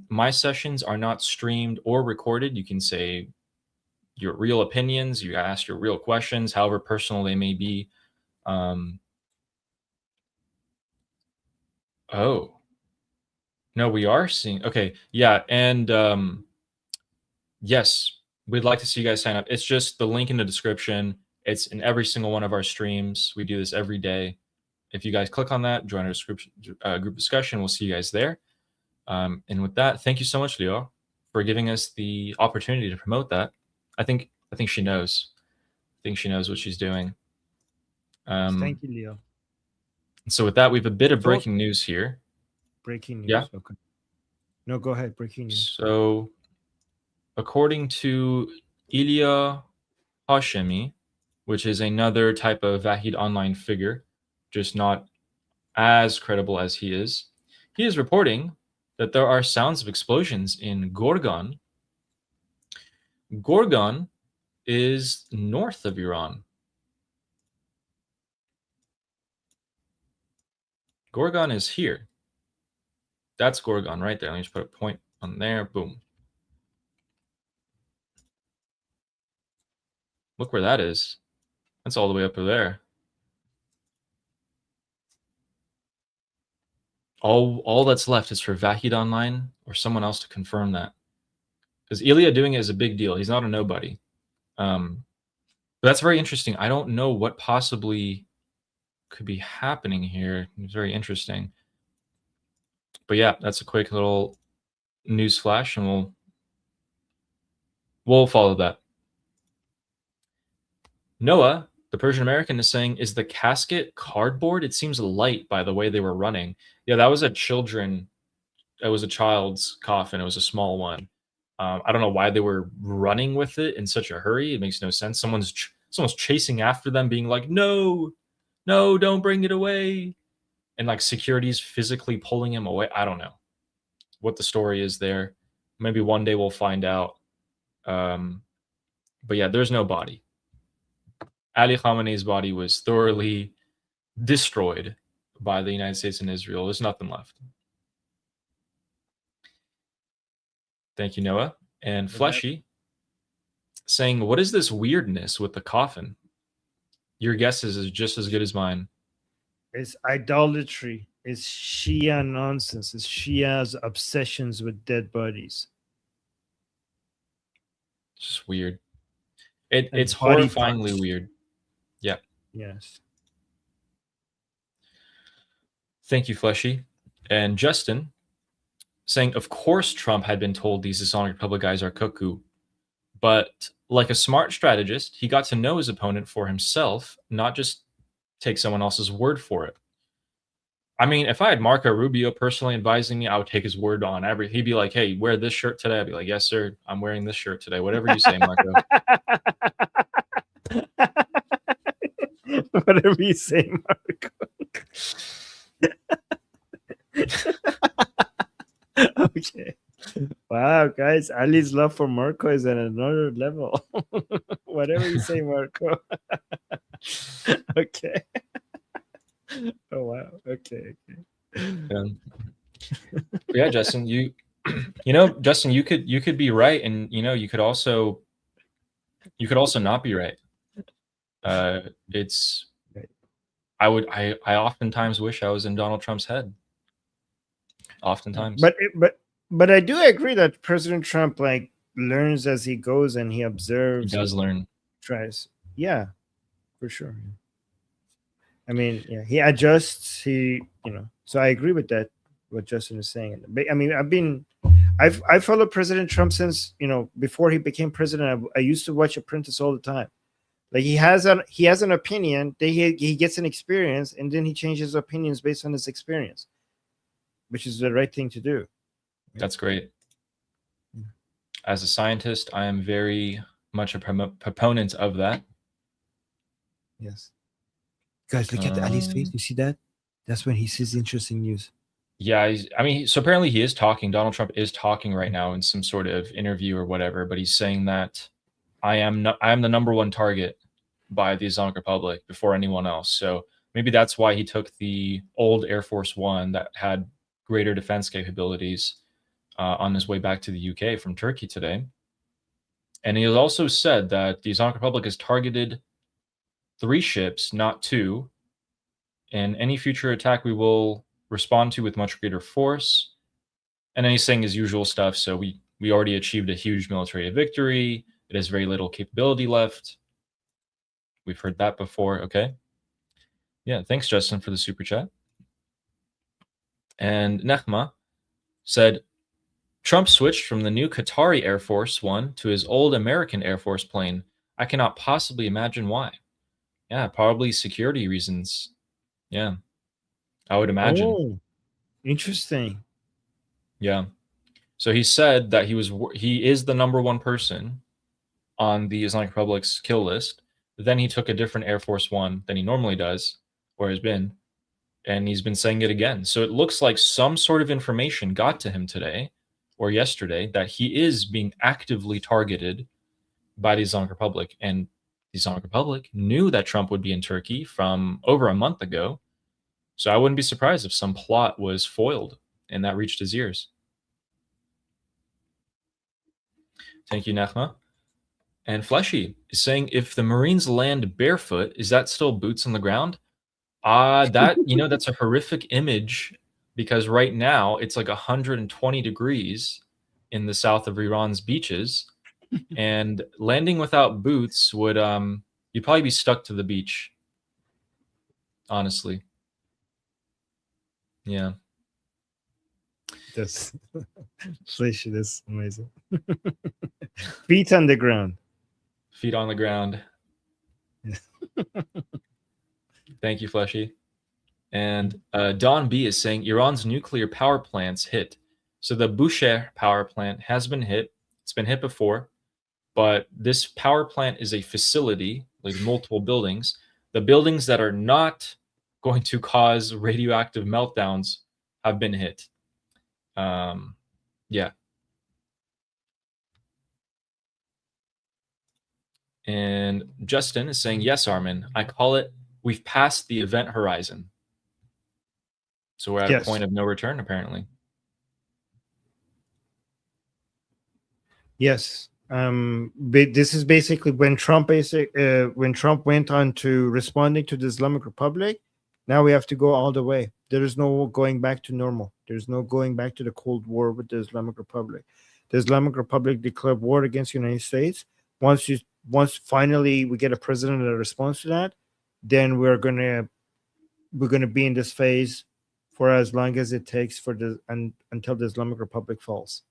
my sessions are not streamed or recorded. You can say your real opinions. You ask your real questions, however personal they may be. Oh, no, we are seeing. Okay, yeah, and yes, we'd like to see you guys sign up. It's just the link in the description. It's in every single one of our streams. We do this every day. If you guys click on that, join our group discussion. We'll see you guys there. And with that, thank you so much, Leo, for giving us the opportunity to promote that. I think she knows. I think she knows what she's doing. Thank you, Leo. So with that, we have a bit of breaking news here. Breaking news. Yeah. Okay. No, go ahead. Breaking news. So, according to Ilya Hashemi, which is another type of Vahid online figure, just not as credible as he is reporting that there are sounds of explosions in Gorgan. Gorgan is north of Iran. Gorgan is here. That's Gorgan right there. Let me just put a point on there. Boom. Look where that is. That's all the way up there. All that's left is for Vahid Online or someone else to confirm that. Because Ilya doing it is a big deal. He's not a nobody. But that's very interesting. I don't know what possibly could be happening here. It's very interesting. But yeah, that's a quick little news flash, and we'll follow that. Noah, the Persian American, is saying, is the casket cardboard? It seems light by the way they were running. Yeah, that was a child's coffin. It was a small one. I don't know why they were running with it in such a hurry. It makes no sense. Someone's chasing after them, being like, no, don't bring it away. And like security's physically pulling him away. I don't know what the story is there. Maybe one day we'll find out. But yeah, there's no body. Ali Khamenei's body was thoroughly destroyed by the United States and Israel. There's nothing left. Thank you, Noah. And Fleshy saying, what is this weirdness with the coffin? Your guess is just as good as mine. It's idolatry. It's Shia nonsense. It's Shia's obsessions with dead bodies. It's just weird. It's horrifyingly weird. Yeah. Yes. Thank you, Fleshy. And Justin saying, of course Trump had been told these Islamic Republic guys are cuckoo, but like a smart strategist, he got to know his opponent for himself, not just take someone else's word for it. I mean, if I had Marco Rubio personally advising me, I would take his word on everything. He'd be like, hey, wear this shirt today. I'd be like, yes, sir, I'm wearing this shirt today. Whatever you say, Marco. Whatever you say, Marco. Okay. Wow, guys, Ali's love for Marco is at another level. Whatever you say, Marco. Okay. Oh wow. Okay. Yeah, Justin, Justin, you could be right, and you could also not be right. It's I oftentimes wish I was in Donald Trump's head. Oftentimes. But I do agree that President Trump learns as he goes, and he observes. He does learn. Tries. Yeah, for sure. I mean, yeah, he adjusts. So I agree with that. What Justin is saying. I mean, I've followed President Trump since before he became president. I used to watch Apprentice all the time. Like he has an opinion. He gets an experience, and then he changes opinions based on his experience, which is the right thing to do. That's great. As a scientist, I am very much a proponent of that. Yes. Guys, look at Ali's face. You see that? That's when he sees interesting news. Yeah, so apparently he is talking. Donald Trump is talking right now in some sort of interview or whatever, but he's saying that I am the number one target by the Islamic Republic before anyone else. So maybe that's why he took the old Air Force One that had greater defense capabilities on his way back to the UK from Turkey today. And he has also said that the Islamic Republic has targeted 3 ships, not 2, and any future attack we will respond to with much greater force. And then he's saying his usual stuff. So we already achieved a huge military victory. It has very little capability left. We've heard that before. Okay. Yeah. Thanks, Justin, for the super chat. And Nechma said, Trump switched from the new Qatari Air Force One to his old American Air Force plane. I cannot possibly imagine why. Yeah, probably security reasons. Yeah, I would imagine. Oh, interesting. Yeah. So he said that he is the #1 person on the Islamic Republic's kill list. Then he took a different Air Force One than he normally does, or has been, and he's been saying it again. So it looks like some sort of information got to him today or yesterday that he is being actively targeted by the Islamic Republic. And the Islamic Republic knew that Trump would be in Turkey from over a month ago. So I wouldn't be surprised if some plot was foiled and that reached his ears. Thank you, Nechma. And Fleshy is saying, if the Marines land barefoot, is that still boots on the ground? That's a horrific image, because right now it's like 120 degrees in the south of Iran's beaches, and landing without boots would you'd probably be stuck to the beach. Honestly. Yeah. That's Fleshy, that's amazing. Feet on the ground. Feet on the ground. Thank you, Fleshy. And Don B is saying Iran's nuclear power plants hit. So the Bushehr power plant has been hit. It's been hit before, but this power plant is a facility, like multiple buildings. The buildings that are not going to cause radioactive meltdowns have been hit. Yeah. And Justin is saying, yes, Armin, I call it, we've passed the event horizon. So we're at a point of no return, apparently. Yes. But this is basically when Trump went on to responding to the Islamic Republic. Now we have to go all the way. There is no going back to normal. There's no going back to the Cold War with the Islamic Republic. The Islamic Republic declared war against the United States. Once finally we get a president that responds to that, then we're gonna be in this phase for as long as it takes until the Islamic Republic falls.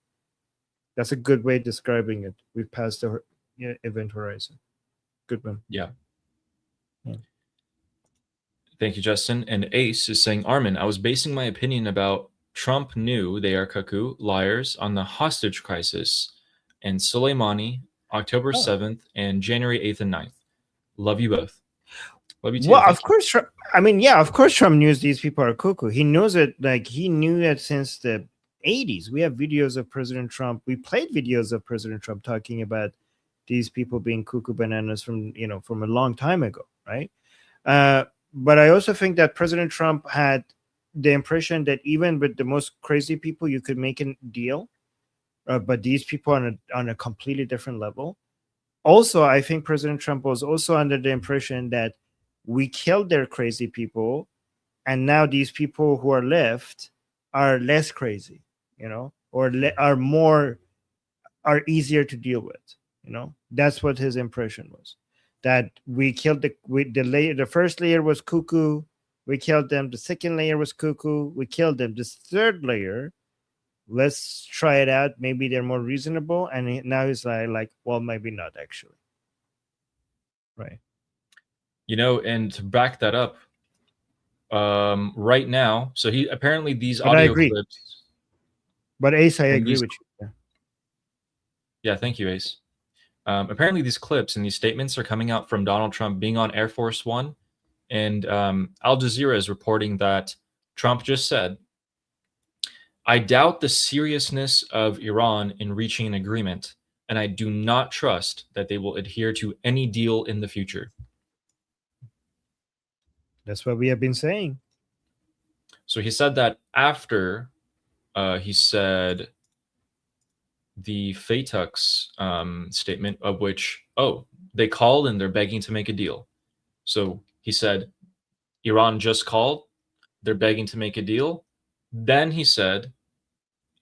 That's a good way of describing it. We've passed the event horizon. Good one. Yeah. Thank you, Justin. And Ace is saying, Armin, I was basing my opinion about Trump knew they are cuckoo liars on the hostage crisis and Soleimani, October 7th and January 8th and 9th. Love you both. Love you too. Well, of course, Trump, of course Trump knew these people are cuckoo. He knows it. Like, he knew it since the 80s. We have videos of President Trump. We played videos of President Trump talking about these people being cuckoo bananas from a long time ago, right? But I also think that President Trump had the impression that even with the most crazy people, you could make a deal. But these people on a completely different level. Also, I think President Trump was also under the impression that we killed their crazy people, and now these people who are left are less crazy, or are easier to deal with. That's what his impression was. That we killed the first layer was cuckoo, we killed them. The second layer was cuckoo, we killed them. This third layer, let's try it out. Maybe they're more reasonable. And now he's like, well, maybe not actually. Right. And to back that up, right now, so he apparently these audio clips. But Ace, I agree with you. Yeah, thank you, Ace. Apparently these clips and these statements are coming out from Donald Trump being on Air Force One, and Al Jazeera is reporting that Trump just said, I doubt the seriousness of Iran in reaching an agreement, and I do not trust that they will adhere to any deal in the future. That's what we have been saying. So he said that after he said the FATUX statement, of which, they called and they're begging to make a deal. So he said, Iran just called, they're begging to make a deal. Then he said,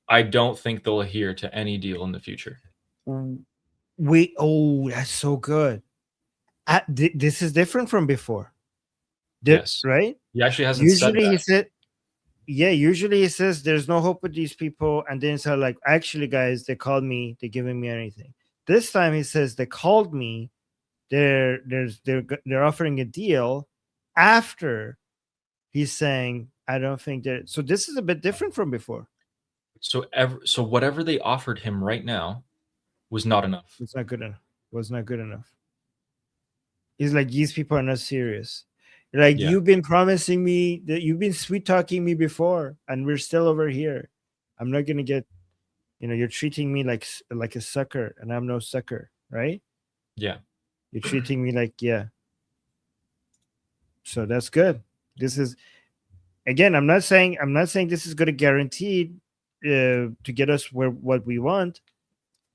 I don't think they'll adhere to any deal in the future. That's so good. This is different from before. Yes. Right? He actually hasn't said that. Usually he says there's no hope with these people, and then it's like, actually, guys, they called me, they're giving me anything. This time he says they called me, they're offering a deal after he's saying, I don't think that. So this is a bit different from before. So whatever they offered him right now was not enough. It's not good enough. Was not good enough. It's like these people are not serious. Like, Yeah. you've been promising me that you've been sweet talking me before, and we're still over here. I'm not gonna get, you're treating me like a sucker, and I'm no sucker, right? Yeah. You're treating me like, yeah. So that's good. This is, again, I'm not saying this is going to guarantee to get us what we want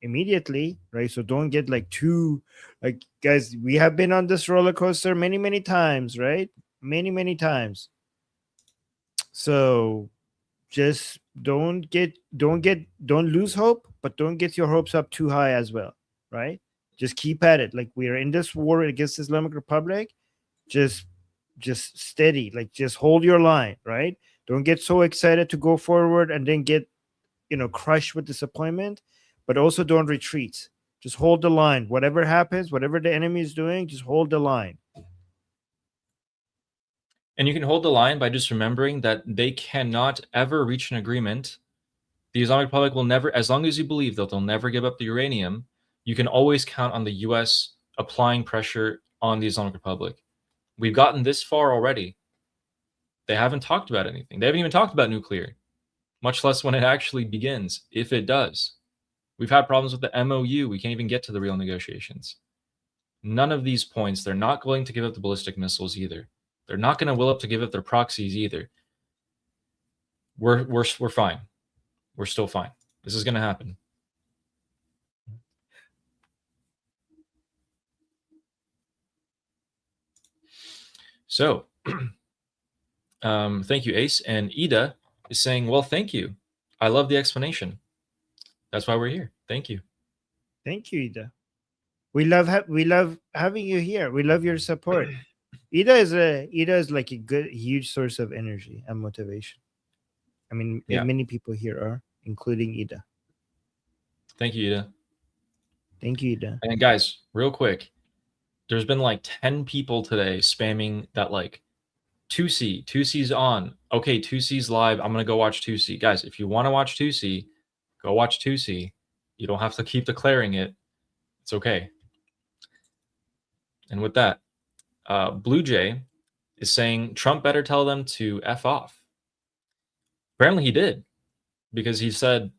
immediately, right? So don't get like too, like, guys, we have been on this roller coaster many times, right? Many times. So just don't lose hope, but don't get your hopes up too high as well, right? Just keep at it. Like, we are in this war against the Islamic Republic. Just steady, like, just hold your line, right? Don't get so excited to go forward and then get crushed with disappointment, but also don't retreat. Just hold the line. Whatever happens, whatever the enemy is doing, just hold the line. And you can hold the line by just remembering that they cannot ever reach an agreement. The Islamic Republic will never, as long as you believe that they'll never give up the uranium, you can always count on the US applying pressure on the Islamic Republic. We've gotten this far already. They haven't talked about anything. They haven't even talked about nuclear, much less when it actually begins, if it does. We've had problems with the MOU. We can't even get to the real negotiations. None of these points, they're not going to give up the ballistic missiles either. They're not going to will up to give up their proxies either. We're fine. We're still fine. This is going to happen. So, thank you, Ace. And Ida is saying, well, thank you. I love the explanation. That's why we're here. Thank you. Thank you, Ida. We love having you here. We love your support. Ida is like a good, huge source of energy and motivation. I mean, many people here are, including Ida. Thank you, Ida. Thank you, Ida. And guys, real quick, there's been like 10 people today spamming that, like, 2C's on. Okay, 2C's live. I'm going to go watch 2C. Guys, if you want to watch 2C, go watch 2C. You don't have to keep declaring it. It's okay. And with that, Blue Jay is saying Trump better tell them to F off. Apparently he did, because he said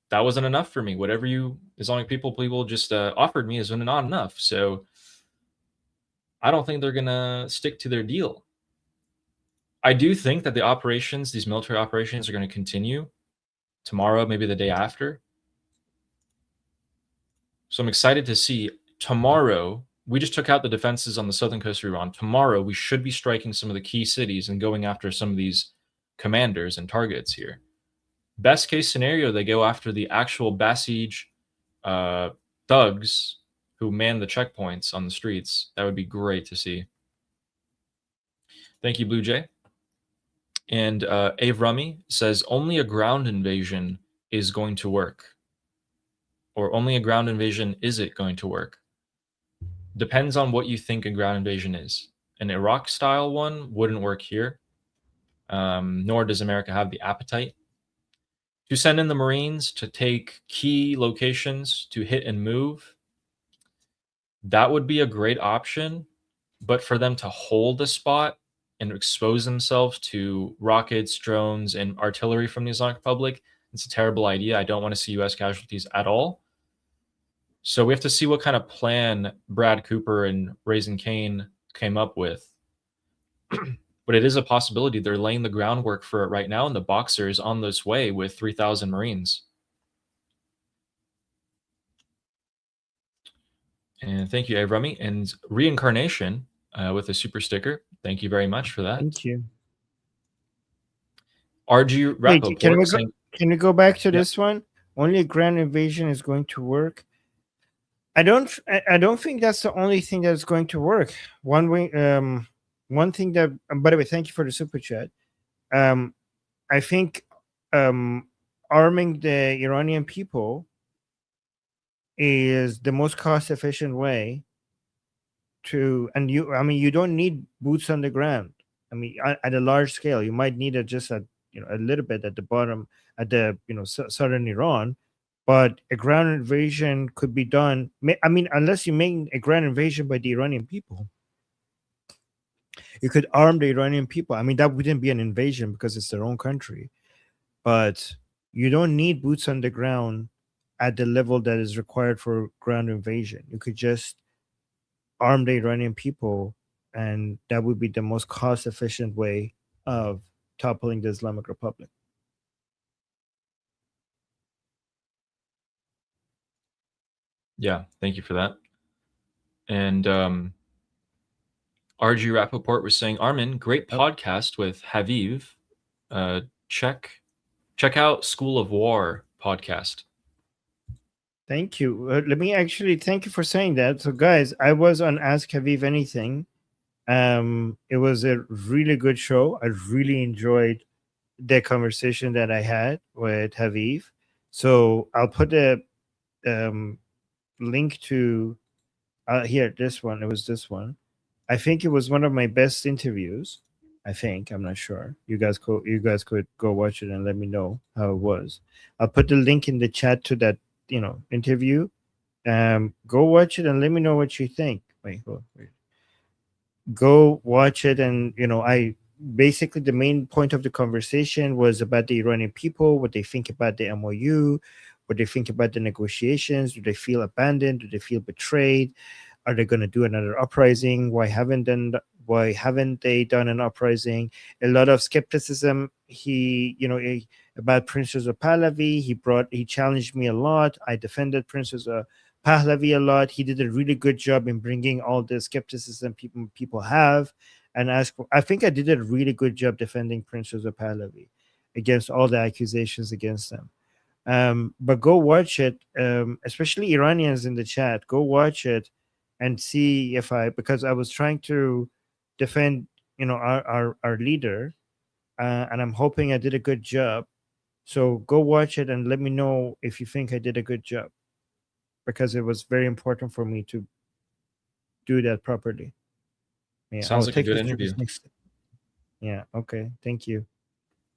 that wasn't enough for me. Whatever you Islamic people just offered me is not enough. So I don't think they're going to stick to their deal. I do think that the operations, these military operations, are going to continue tomorrow, maybe the day after. So I'm excited to see tomorrow. We just took out the defenses on the southern coast of Iran. Tomorrow, we should be striking some of the key cities and going after some of these commanders and targets here. Best case scenario, they go after the actual Basij thugs who man the checkpoints on the streets. That would be great to see. Thank you, Blue Jay. And Ave Rummy says only a ground invasion is going to work. Or only a ground invasion is it going to work? Depends on what you think a ground invasion is. An Iraq-style one wouldn't work here, nor does America have the appetite. To send in the Marines to take key locations to hit and move, that would be a great option. But for them to hold a spot and expose themselves to rockets, drones, and artillery from the Islamic Republic, it's a terrible idea. I don't want to see U.S. casualties at all. So we have to see what kind of plan Brad Cooper and Raising Cane came up with. But it is a possibility. They're laying the groundwork for it right now, and the Boxer is on this way with 3,000 Marines. And thank you, Avrami. And Reincarnation with a super sticker. Thank you very much for that. Thank you. RG Rappaport. Can we go back to this one? Only a grand invasion is going to work. I don't think that's the only thing that's going to work. One thing that, by the way, thank you for the super chat. I think arming the Iranian people is the most cost-efficient way to, and you don't need boots on the ground. I mean, at a large scale, you might need just a a little bit at the bottom, at the southern Iran. But a ground invasion could be done. I mean, unless you make a ground invasion by the Iranian people, you could arm the Iranian people. I mean, that wouldn't be an invasion because it's their own country. But you don't need boots on the ground at the level that is required for ground invasion. You could just arm the Iranian people, and that would be the most cost-efficient way of toppling the Islamic Republic. Yeah, thank you for that. And RG Rappaport was saying, Armin, great podcast with Haviv. Check out School of War podcast. Thank you. Let me actually thank you for saying that. So, guys, I was on Ask Haviv Anything. It was a really good show. I really enjoyed the conversation that I had with Haviv. So I'll put a link to here, this one. It was this one. I think it was one of my best interviews. I'm not sure. You guys could go watch it and let me know how it was. I'll put the link in the chat to that interview. Go watch it and let me know what you think. Wait. Go watch it, and I basically, the main point of the conversation was about the Iranian people, what they think about the MOU, what they think about the negotiations. Do they feel abandoned? Do they feel betrayed? Are they going to do another uprising? Why haven't they done an uprising? A lot of skepticism. About Princess of Pahlavi. He challenged me a lot. I defended Princess of Pahlavi a lot. He did a really good job in bringing all the skepticism people have, and I think I did a really good job defending Princess of Pahlavi against all the accusations against them. But go watch it, especially Iranians in the chat. Go watch it and see because I was trying to defend our leader, and I'm hoping I did a good job. So go watch it and let me know if you think I did a good job, because it was very important for me to do that properly. Yeah, sounds like a good interview. Yeah, okay, thank you.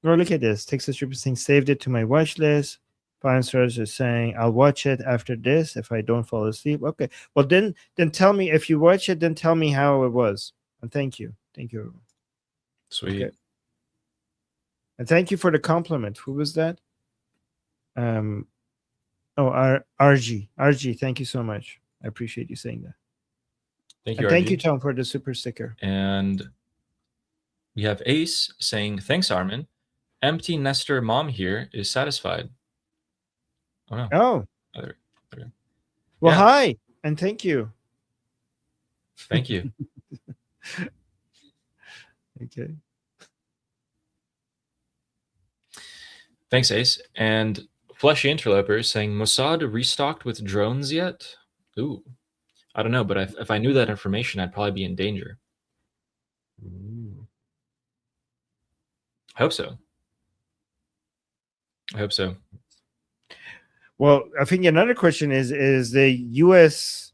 Oh, look at this. Texas Troopers thing, saved it to my watch list. Fine Stars is saying, I'll watch it after this if I don't fall asleep. Okay, well then tell me, if you watch it, then tell me how it was. And thank you. Sweet. Okay. And thank you for the compliment. Who was that? RG. Thank you so much. I appreciate you saying that. Thank you. And thank you, Tom, for the super sticker. And we have Ace saying, thanks, Armin. Empty nester mom here is satisfied. Oh no. Oh. There. Well, yeah. Hi, and thank you. Thank you. Okay. Thanks, Ace. And Fleshy Interloper saying, Mossad restocked with drones yet? Ooh, I don't know, but if I knew that information, I'd probably be in danger. Ooh. I hope so. Well, I think another question is the U.S.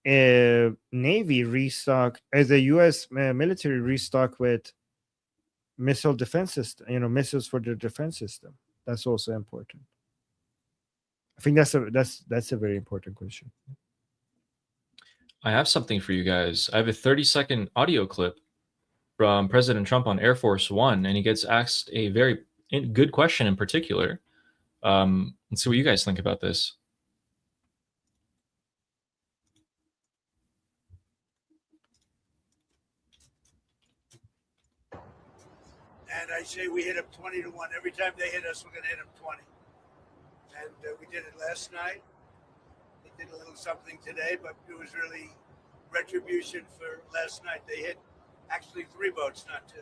Navy restocked, as the U.S. military restocked with missile defense system, missiles for the defense system. That's also important. I think that's a very important question. I have something for you guys. I have a 30-second audio clip from President Trump on Air Force One, and he gets asked a very good question in particular. Let's see what you guys think about this. And I say we hit them 20-1. Every time they hit us, we're going to hit them 20. And we did it last night. They did a little something today, but it was really retribution for last night. They hit actually 3 boats, not 2.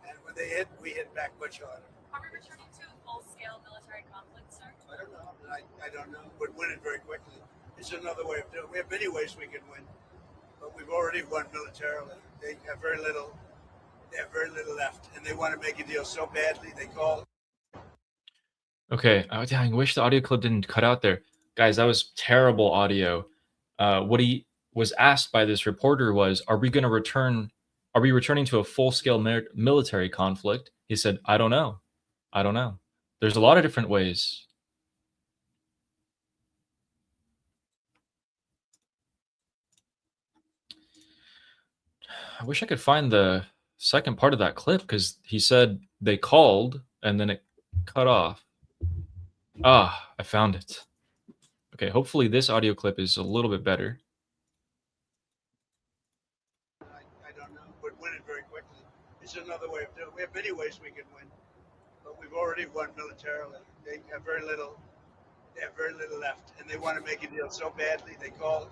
And when they hit, we hit back much harder. Are we returning to full-scale military conflict, sir? I don't know. I don't know. We'd win it very quickly. It's another way of doing it. We have many ways we can win, but we've already won militarily. They have very little. They have very little left, and they want to make a deal so badly. They call. Okay, I wish the audio clip didn't cut out there, guys. That was terrible audio. What he was asked by this reporter was, "Are we going to return Are we returning to a full-scale military conflict? He said, I don't know. I don't know. There's a lot of different ways. I wish I could find the second part of that clip because he said they called and then it cut off. Ah, I found it. Okay, hopefully this audio clip is a little bit better. I don't know. We'd win it very quickly. It's another way of doing it. We have many ways we can win, but we've already won militarily. They have very little. They have very little left, and they want to make a deal so badly. They called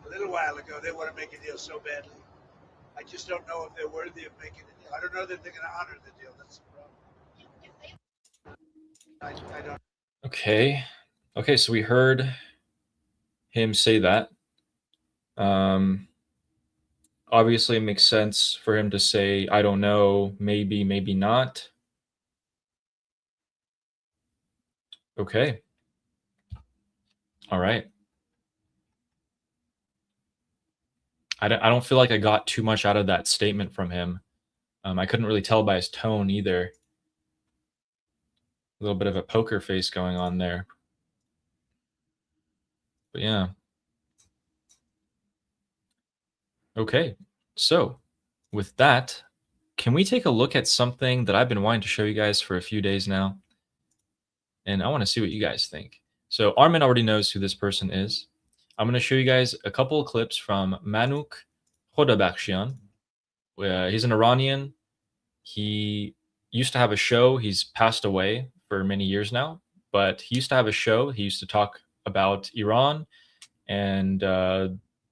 a little while ago. They want to make a deal so badly. I just don't know if they're worthy of making a deal. I don't know that they're going to honor the deal. That's the problem. I don't. Okay. Okay, so we heard him say that. Obviously, it makes sense for him to say, I don't know, maybe, maybe not. Okay. All right. I don't feel like I got too much out of that statement from him. I couldn't really tell by his tone either. A little bit of a poker face going on there. But yeah. Okay, so with that, can we take a look at something that I've been wanting to show you guys for a few days now? And I want to see what you guys think. So Armin already knows who this person is. I'm going to show you guys a couple of clips from Masoud Pezeshkian. He's an Iranian. He used to have a show. He's passed away for many years now, but he used to have a show. He used to talk about Iran and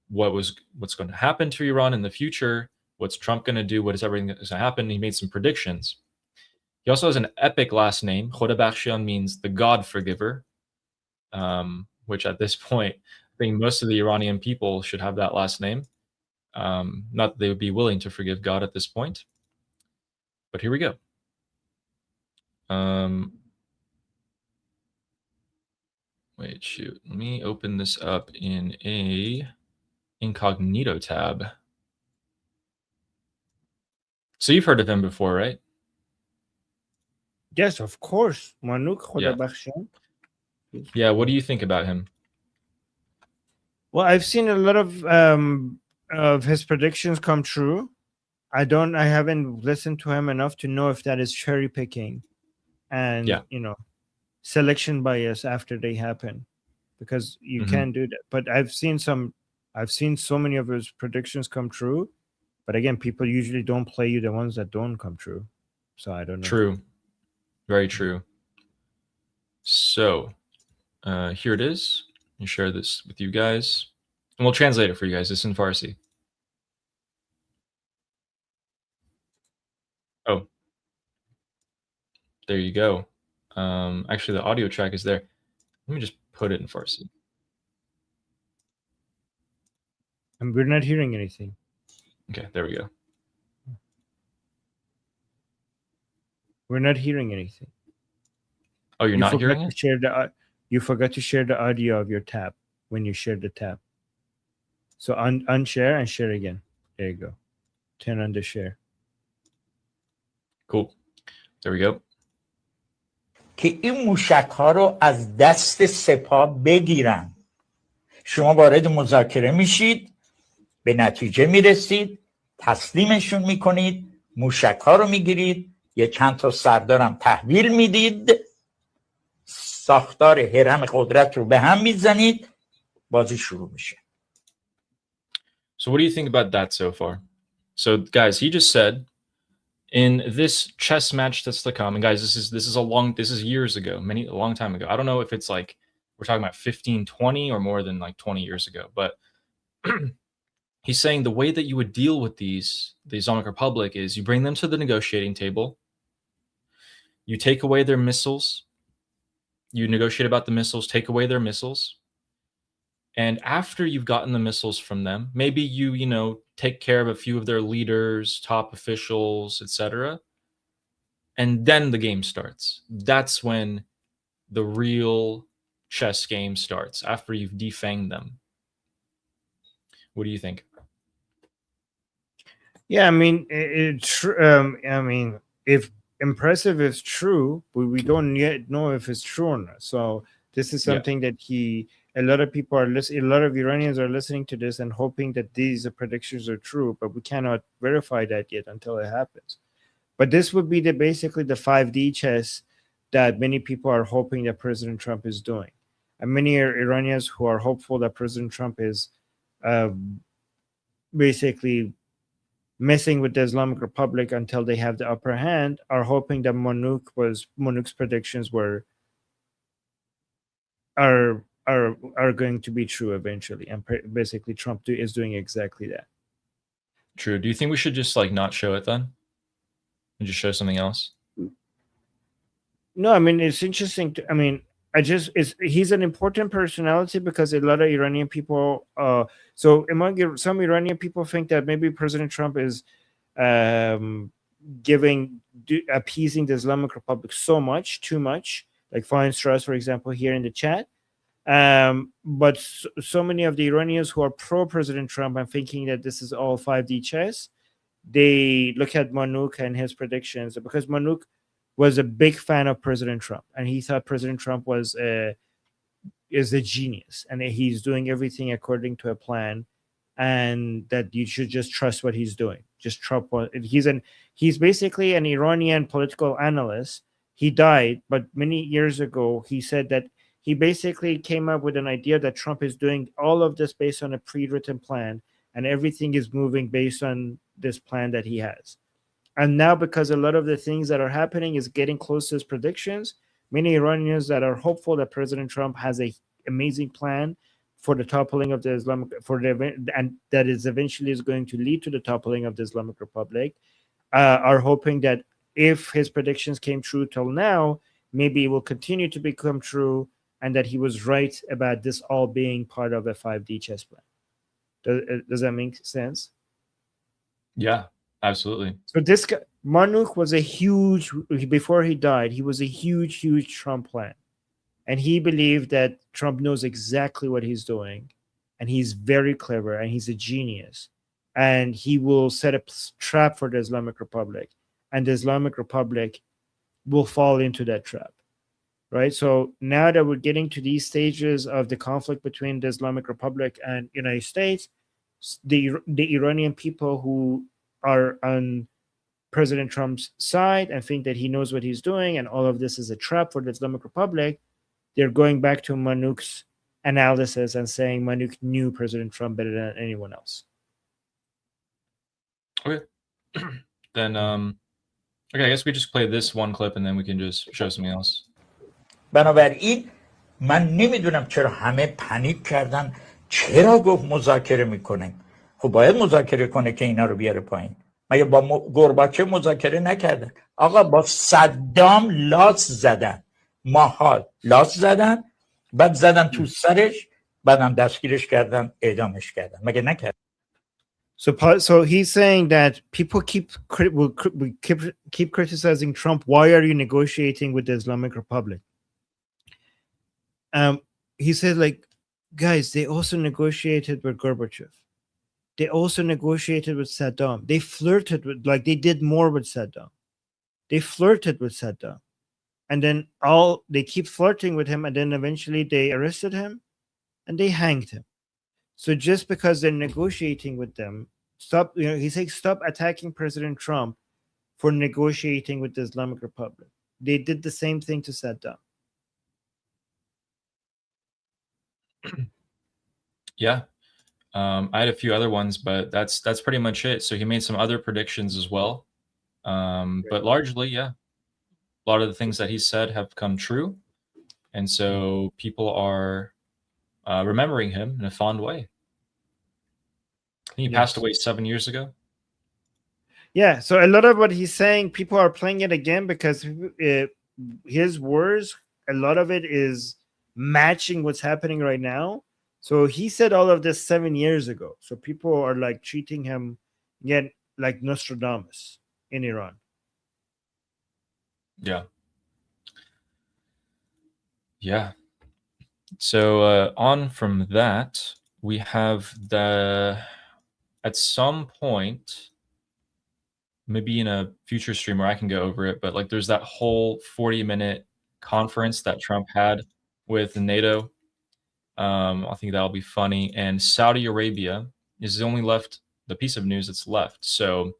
what's going to happen to Iran in the future, what's Trump going to do, what is everything that's going to happen. He made some predictions. He also has an epic last name. Pezeshkian means the God forgiver, which at this point, I think most of the Iranian people should have that last name. Not that they would be willing to forgive God at this point. But here we go. Wait, shoot. Let me open this up in a incognito tab. So you've heard of him before, right? Yes, of course. Masoud Pezeshkian. Yeah, what do you think about him? Well, I've seen a lot of his predictions come true. I haven't listened to him enough to know if that is cherry picking and selection bias after they happen, because you can't do that. But I've seen so many of his predictions come true. But again, people usually don't play you the ones that don't come true. So I don't know. True. Very true. So here it is. Let me share this with you guys. And we'll translate it for you guys. It's in Farsi. Oh. There you go. Actually, the audio track is there. Let me just put it in Farsi. And we're not hearing anything. Okay, there we go. We're not hearing anything. Oh, you're not hearing it? You forgot to share the audio of your tab when you shared the tab. So unshare and share again. There you go. Turn on the share. Cool. There we go. که این موشک‌ها رو از دست سپاه بگیرن. شما وارد مذاکره میشید، به نتیجه میرسید، تسلیمشون میکنید، موشک‌ها رو میگیرید، یه چند تا سردارم تحویل میدید، ساختار هرم قدرت رو به هم میزنید، بازی شروع میشه. So what do you think about that so far? So guys, he just said in this chess match that's to come, and guys, this is years ago, a long time ago. I don't know if it's like we're talking about 15, 20 or more than like 20 years ago, but he's saying the way that you would deal with the Islamic Republic is you bring them to the negotiating table, you take away their missiles, you negotiate about the missiles, take away their missiles, and after you've gotten the missiles from them, maybe you take care of a few of their leaders, top officials, etc. And then the game starts. That's when the real chess game starts, after you've defanged them. What do you think? Yeah, I mean, I mean, if impressive is true, we don't yet know if it's true or not. So this is Yeah. something that a lot of people are listening, a lot of Iranians are listening to this and hoping that these predictions are true, but we cannot verify that yet until it happens. But this would be basically the 5D chess that many people are hoping that President Trump is doing. And many Iranians who are hopeful that President Trump is uh, basically messing with the Islamic Republic until they have the upper hand are hoping that Monouk's predictions are going to be true eventually, and basically Trump is doing exactly that. True. Do you think we should just like not show it then, and just show something else? No, I mean it's interesting. I mean, he's an important personality because a lot of Iranian people. So among some Iranian people think that maybe President Trump is appeasing the Islamic Republic too much, like Fine Strauss, for example, here in the chat. But so many of the Iranians who are pro President Trump and thinking that this is all 5D chess, they look at Manouk and his predictions because Manouk was a big fan of President Trump, and he thought President Trump is a genius, and he's doing everything according to a plan, and that you should just trust what he's doing. Just Trump. He's basically an Iranian political analyst. He died, but many years ago, he said that he basically came up with an idea that Trump is doing all of this based on a pre-written plan, and everything is moving based on this plan that he has. And now, because a lot of the things that are happening is getting close to his predictions, many Iranians that are hopeful that President Trump has an amazing plan for the toppling of the and that is eventually is going to lead to the toppling of the Islamic Republic, are hoping that if his predictions came true till now, maybe it will continue to become true, and that he was right about this all being part of a 5D chess plan. Does that make sense? Yeah, absolutely. So this guy, Manouk was before he died, he was a huge Trump plan. And he believed that Trump knows exactly what he's doing. And he's very clever and he's a genius. And he will set a trap for the Islamic Republic. And the Islamic Republic will fall into that trap. Right? So now that we're getting to these stages of the conflict between the Islamic Republic and United States, the Iranian people who are on President Trump's side and think that he knows what he's doing and all of this is a trap for the Islamic Republic, they're going back to Manouk's analysis and saying Manouk knew President Trump better than anyone else. Okay. Then, okay, I guess we just play this one clip and then we can just show something else. بنابراین من نمیدونم چرا همه پنیک کردن چرا گفت مذاکره میکنیم خب باید مذاکره کنه که اینا رو بیاره پایین مگه با گورباچف مذاکره نکردن آقا با صدام لاس زدن ماها لاس زدن بعد زدن تو سرش بعدم دستگیرش کردن اعدامش کردن مگه نکردن So he's saying that people keep criticizing Trump. Why are you negotiating with the Islamic Republic? He said, like, guys, they also negotiated with Gorbachev. They also negotiated with Saddam. They flirted with, like, they did more with Saddam. They flirted with Saddam. And then they keep flirting with him, and then eventually they arrested him and they hanged him. So just because they're negotiating with them, he says, stop attacking President Trump for negotiating with the Islamic Republic. They did the same thing to Saddam. Yeah. I had a few other ones, but that's pretty much it. So he made some other predictions as well. But largely, yeah, a lot of the things that he said have come true. And so people are remembering him in a fond way. He passed away 7 years ago. Yeah, so a lot of what he's saying, people are playing it again because his words, a lot of it is matching what's happening right now. So he said all of this 7 years ago. So people are like treating him again like Nostradamus in Iran. Yeah. Yeah. So on from that, we have at some point, maybe in a future stream where I can go over it, but like there's that whole 40-minute conference that Trump had with NATO. I think that'll be funny. And Saudi Arabia is the only the piece of news that's left. So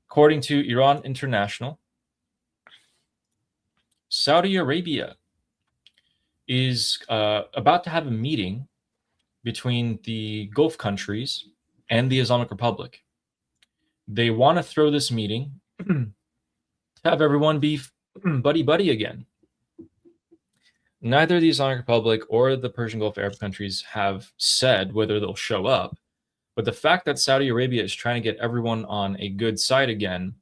according to Iran International, Saudi Arabia is about to have a meeting between the Gulf countries and the Islamic Republic. They want to throw this meeting to have everyone be buddy-buddy again. Neither the Islamic Republic or the Persian Gulf Arab countries have said whether they'll show up, but the fact that Saudi Arabia is trying to get everyone on a good side again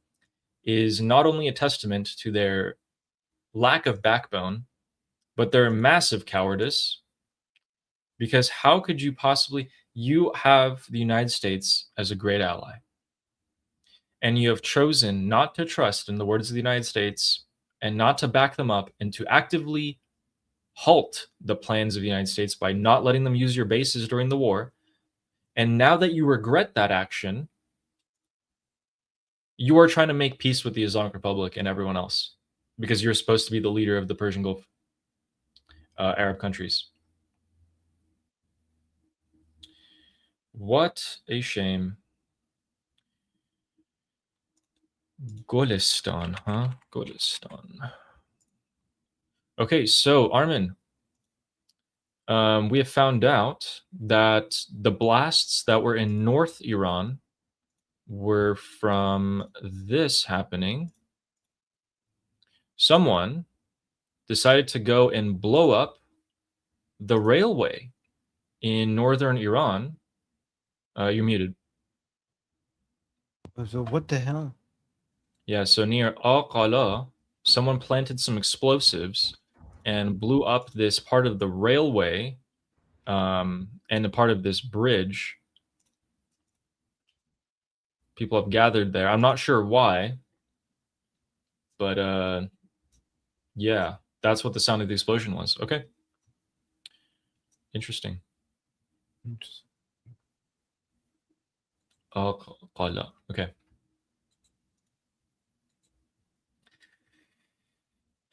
is not only a testament to their lack of backbone, but their massive cowardice. Because how could you possibly, you have the United States as a great ally, and you have chosen not to trust in the words of the United States and not to back them up and to actively halt the plans of the United States by not letting them use your bases during the war. And now that you regret that action, you are trying to make peace with the Islamic Republic and everyone else because you're supposed to be the leader of the Persian Gulf Arab countries. What a shame. Golistan, huh? Golistan. Okay, so Armin, we have found out that the blasts that were in North Iran were from this happening. Someone decided to go and blow up the railway in northern Iran. You're muted. So what the hell? Yeah, so near Al-Qala, someone planted some explosives and blew up this part of the railway and a part of this bridge. People have gathered there. I'm not sure why, but yeah, that's what the sound of the explosion was. Okay. Interesting. Al-Qala. Okay.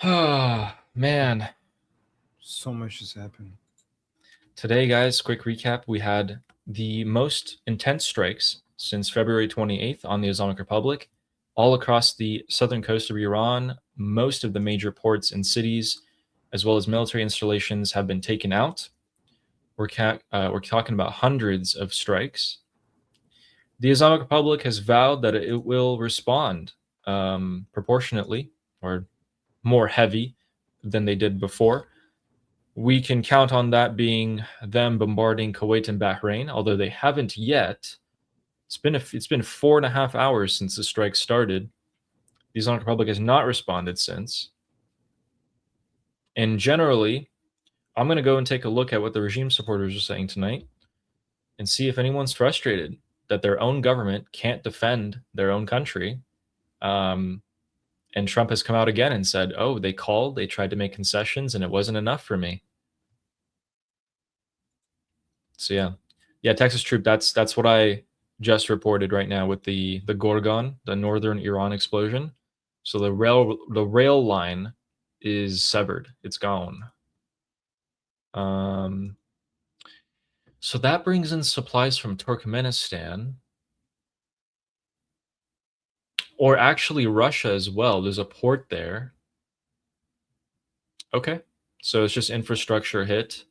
Ah, man. So much has happened. Today, guys, quick recap. We had the most intense strikes since February 28th on the Islamic Republic, all across the southern coast of Iran. Most of the major ports and cities, as well as military installations, have been taken out. We're talking about hundreds of strikes. The Islamic Republic has vowed that it will respond proportionately or more heavy than they did before. We can count on that being them bombarding Kuwait and Bahrain, although they haven't yet. It's been 4.5 hours since the strike started. The Islamic Republic has not responded since. And generally, I'm going to go and take a look at what the regime supporters are saying tonight and see if anyone's frustrated that their own government can't defend their own country. And Trump has come out again and said, oh, they called, they tried to make concessions, and it wasn't enough for me. So yeah, Texas Troop, that's what I just reported right now with the Gorgon, the northern Iran explosion. So the rail line is severed. It's gone. So that brings in supplies from Turkmenistan. Or actually Russia as well. There's a port there. Okay. So it's just infrastructure hit.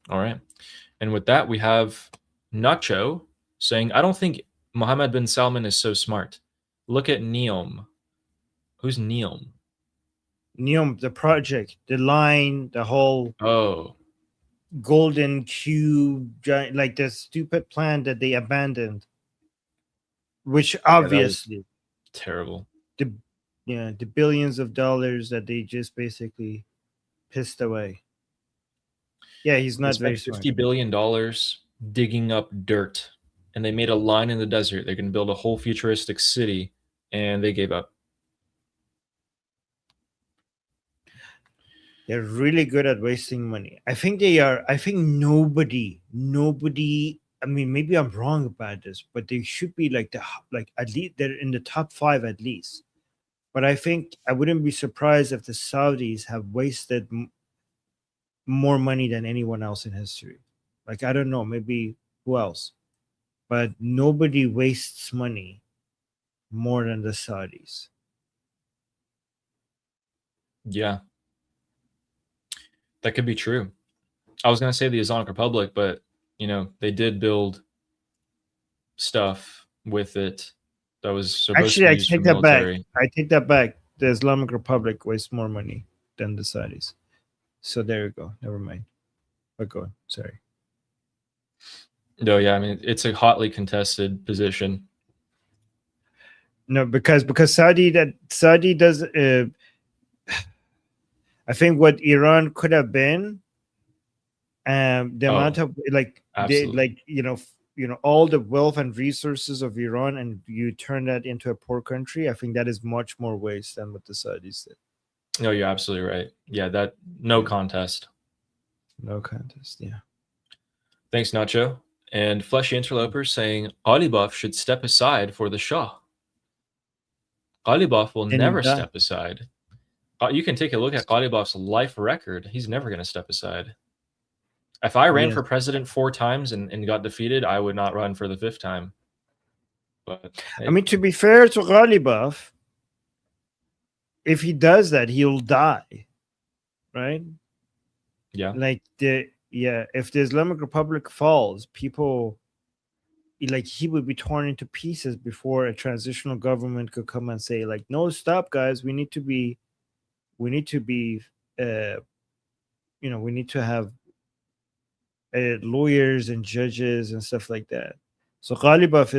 All right. And with that, we have Nacho saying, I don't think Mohammed bin Salman is so smart. Look at Neom. Who's Neom? Neom, the project, the line, the whole golden cube, giant, like the stupid plan that they abandoned, which obviously terrible. The billions of dollars that they just basically pissed away. Yeah, he's not very smart. $50 billion digging up dirt, and they made a line in the desert. They're going to build a whole futuristic city, and they gave up. They're really good at wasting money. I think they are. I think nobody I mean, maybe I'm wrong about this, but they should be like at least they're in the top 5 at least. But I think I wouldn't be surprised if the Saudis have wasted more money than anyone else in history. Like, I don't know, maybe who else, but nobody wastes money more than the Saudis. Yeah, that could be true. I was going to say the Islamic Republic, but you know, they did build stuff with it that was supposed to be used for military. I take that back. The Islamic Republic wastes more money than the Saudis. So there you go. Never mind. But go on. Sorry. No, yeah, I mean, it's a hotly contested position. No, because Saudi does. I think what Iran could have been, the amount of all the wealth and resources of Iran, and you turn that into a poor country. I think that is much more waste than what the Saudis did. No, you're absolutely right. Yeah, that no contest. No contest. Yeah. Thanks, Nacho. And Fleshy Interloper saying Ghalibaf should step aside for the Shah. Ghalibaf will never step aside. You can take a look at Ghalibaf's life record. He's never going to step aside. If I ran for president 4 times and got defeated, I would not run for the 5th time. But I mean, to be fair to Ghalibaf, if he does that, he'll die, right? Yeah. Like if the Islamic Republic falls, people like he would be torn into pieces before a transitional government could come and say, like, no, stop, guys. We need to have lawyers and judges and stuff like that. So Ghalibaf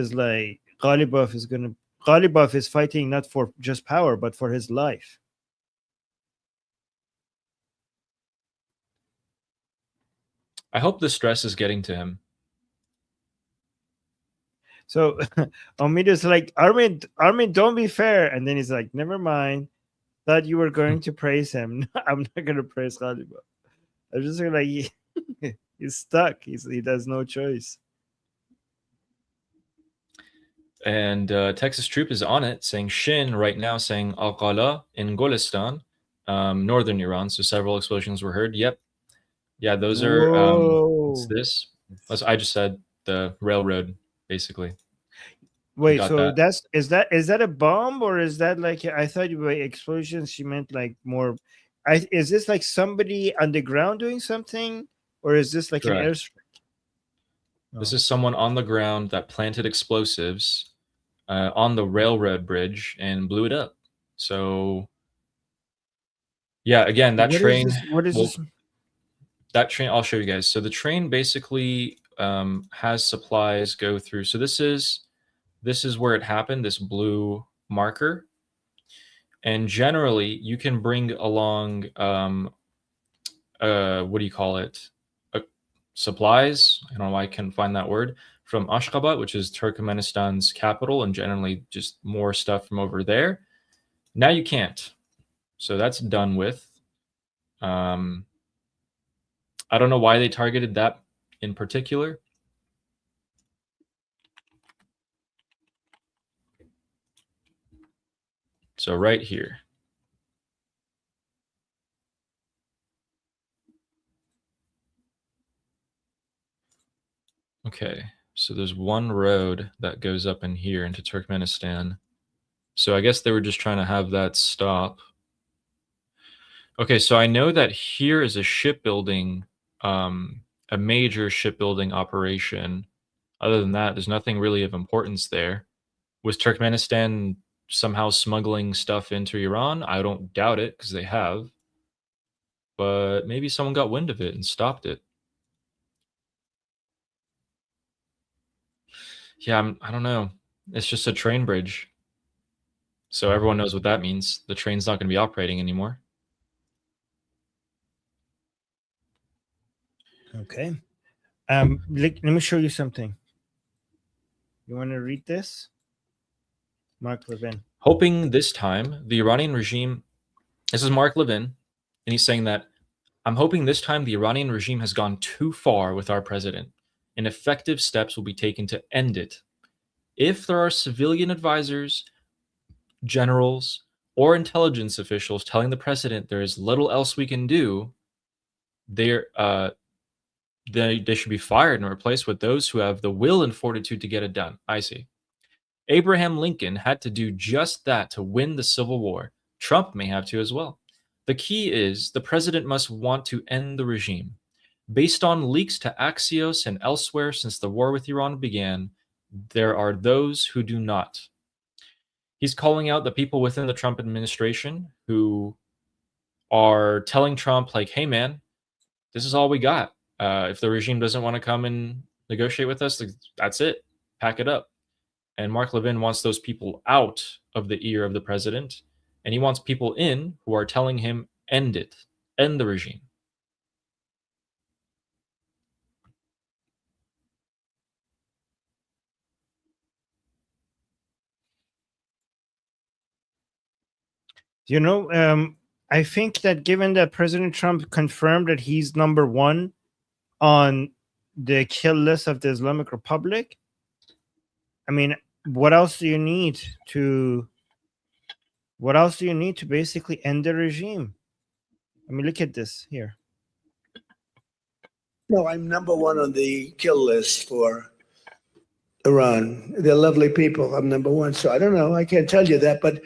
is fighting not for just power, but for his life. I hope the stress is getting to him. So Omida's like, Armin, don't be fair. And then he's like, never mind. Thought you were going to praise him. I'm not going to praise Ghalibaf. I'm just like, he's stuck. He does no choice. And Texas Troop is on it, saying Shin right now, saying Al-Qala in Golestan, northern Iran. So several explosions were heard. Yep. Yeah, those are, what's this? I just said the railroad, basically. Wait, so is that a bomb, or is that like, I thought by explosions she meant like more, is this like somebody underground doing something, or is this like Correct. An airstrike? This is someone on the ground that planted explosives on the railroad bridge and blew it up. So, yeah, again, that train. What is this? That train, I'll show you guys. So the train basically has supplies go through. So this is where it happened, this blue marker. And generally, you can bring along, what do you call it? Supplies. I don't know why I couldn't find that word. From Ashgabat, which is Turkmenistan's capital, and generally just more stuff from over there. Now you can't. So that's done with. I don't know why they targeted that in particular. So right here. Okay, so there's one road that goes up in here into Turkmenistan. So I guess they were just trying to have that stop. Okay, so I know that here is a shipbuilding, a major shipbuilding operation. Other than that, there's nothing really of importance there. Was Turkmenistan somehow smuggling stuff into Iran? I don't doubt it, because they have. But maybe someone got wind of it and stopped it. Yeah, I don't know. It's just a train bridge. So everyone knows what that means. The train's not going to be operating anymore. Okay. Let me show you something. You want to read this? Mark Levin. Hoping this time the Iranian regime, this is Mark Levin, and he's saying that, I'm hoping this time the Iranian regime has gone too far with our president. and effective steps will be taken to end it. If there are civilian advisors, generals, or intelligence officials telling the president there is little else we can do, they should be fired and replaced with those who have the will and fortitude to get it done. I see. Abraham Lincoln had to do just that to win the Civil War. Trump may have to as well. The key is the president must want to end the regime. Based on leaks to Axios and elsewhere since the war with Iran began, there are those who do not. He's calling out the people within the Trump administration who are telling Trump, like, hey, man, this is all we got. If the regime doesn't want to come and negotiate with us, that's it. Pack it up. And Mark Levin wants those people out of the ear of the president, and he wants people in who are telling him, end it, end the regime. You know, I think that given that President Trump confirmed that he's number one on the kill list of the Islamic Republic, I mean, what else do you need to basically end the regime? I mean, look at this here. No, I'm number one on the kill list for Iran. They're lovely people. I'm number one. So I don't know. I can't tell you that, but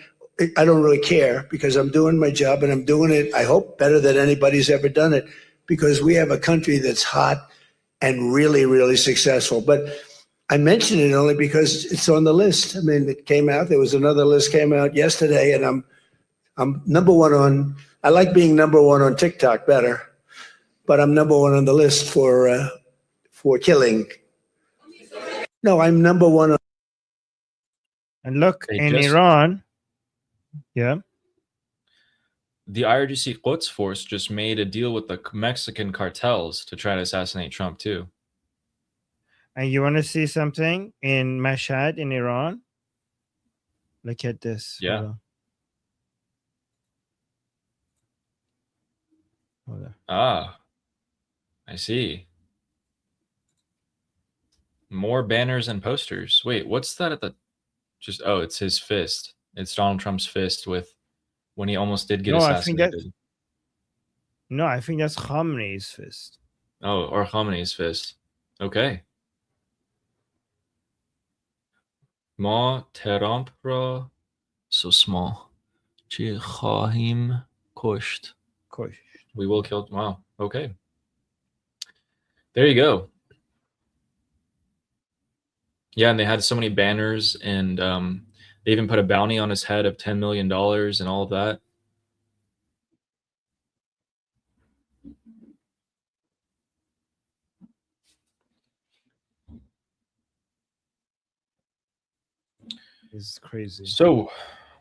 I don't really care because I'm doing my job and I'm doing it, I hope, better than anybody's ever done it, because we have a country that's hot and really, really successful. But I mention it only because it's on the list. I mean, it came out. There was another list came out yesterday, and I'm number one on. I like being number one on TikTok better, but I'm number one on the list for killing. No, I'm number one on. And look, in Iran, yeah, the IRGC Quds force just made a deal with the Mexican cartels to try to assassinate Trump too. And you want to see something in Mashhad in Iran? Look at this. Yeah. Hold on. Ah, I see. More banners and posters. Wait, what's that at the oh, it's his fist. It's Donald Trump's fist with when he almost did get assassinated. I think that's Khamenei's fist. Oh, or Khamenei's fist. Okay. Ma Tehran ra so small. Chi khahim kusht. We will kill. Wow. Okay. There you go. Yeah, and they had so many banners, and they even put a bounty on his head of $10 million and all of that. It's crazy. So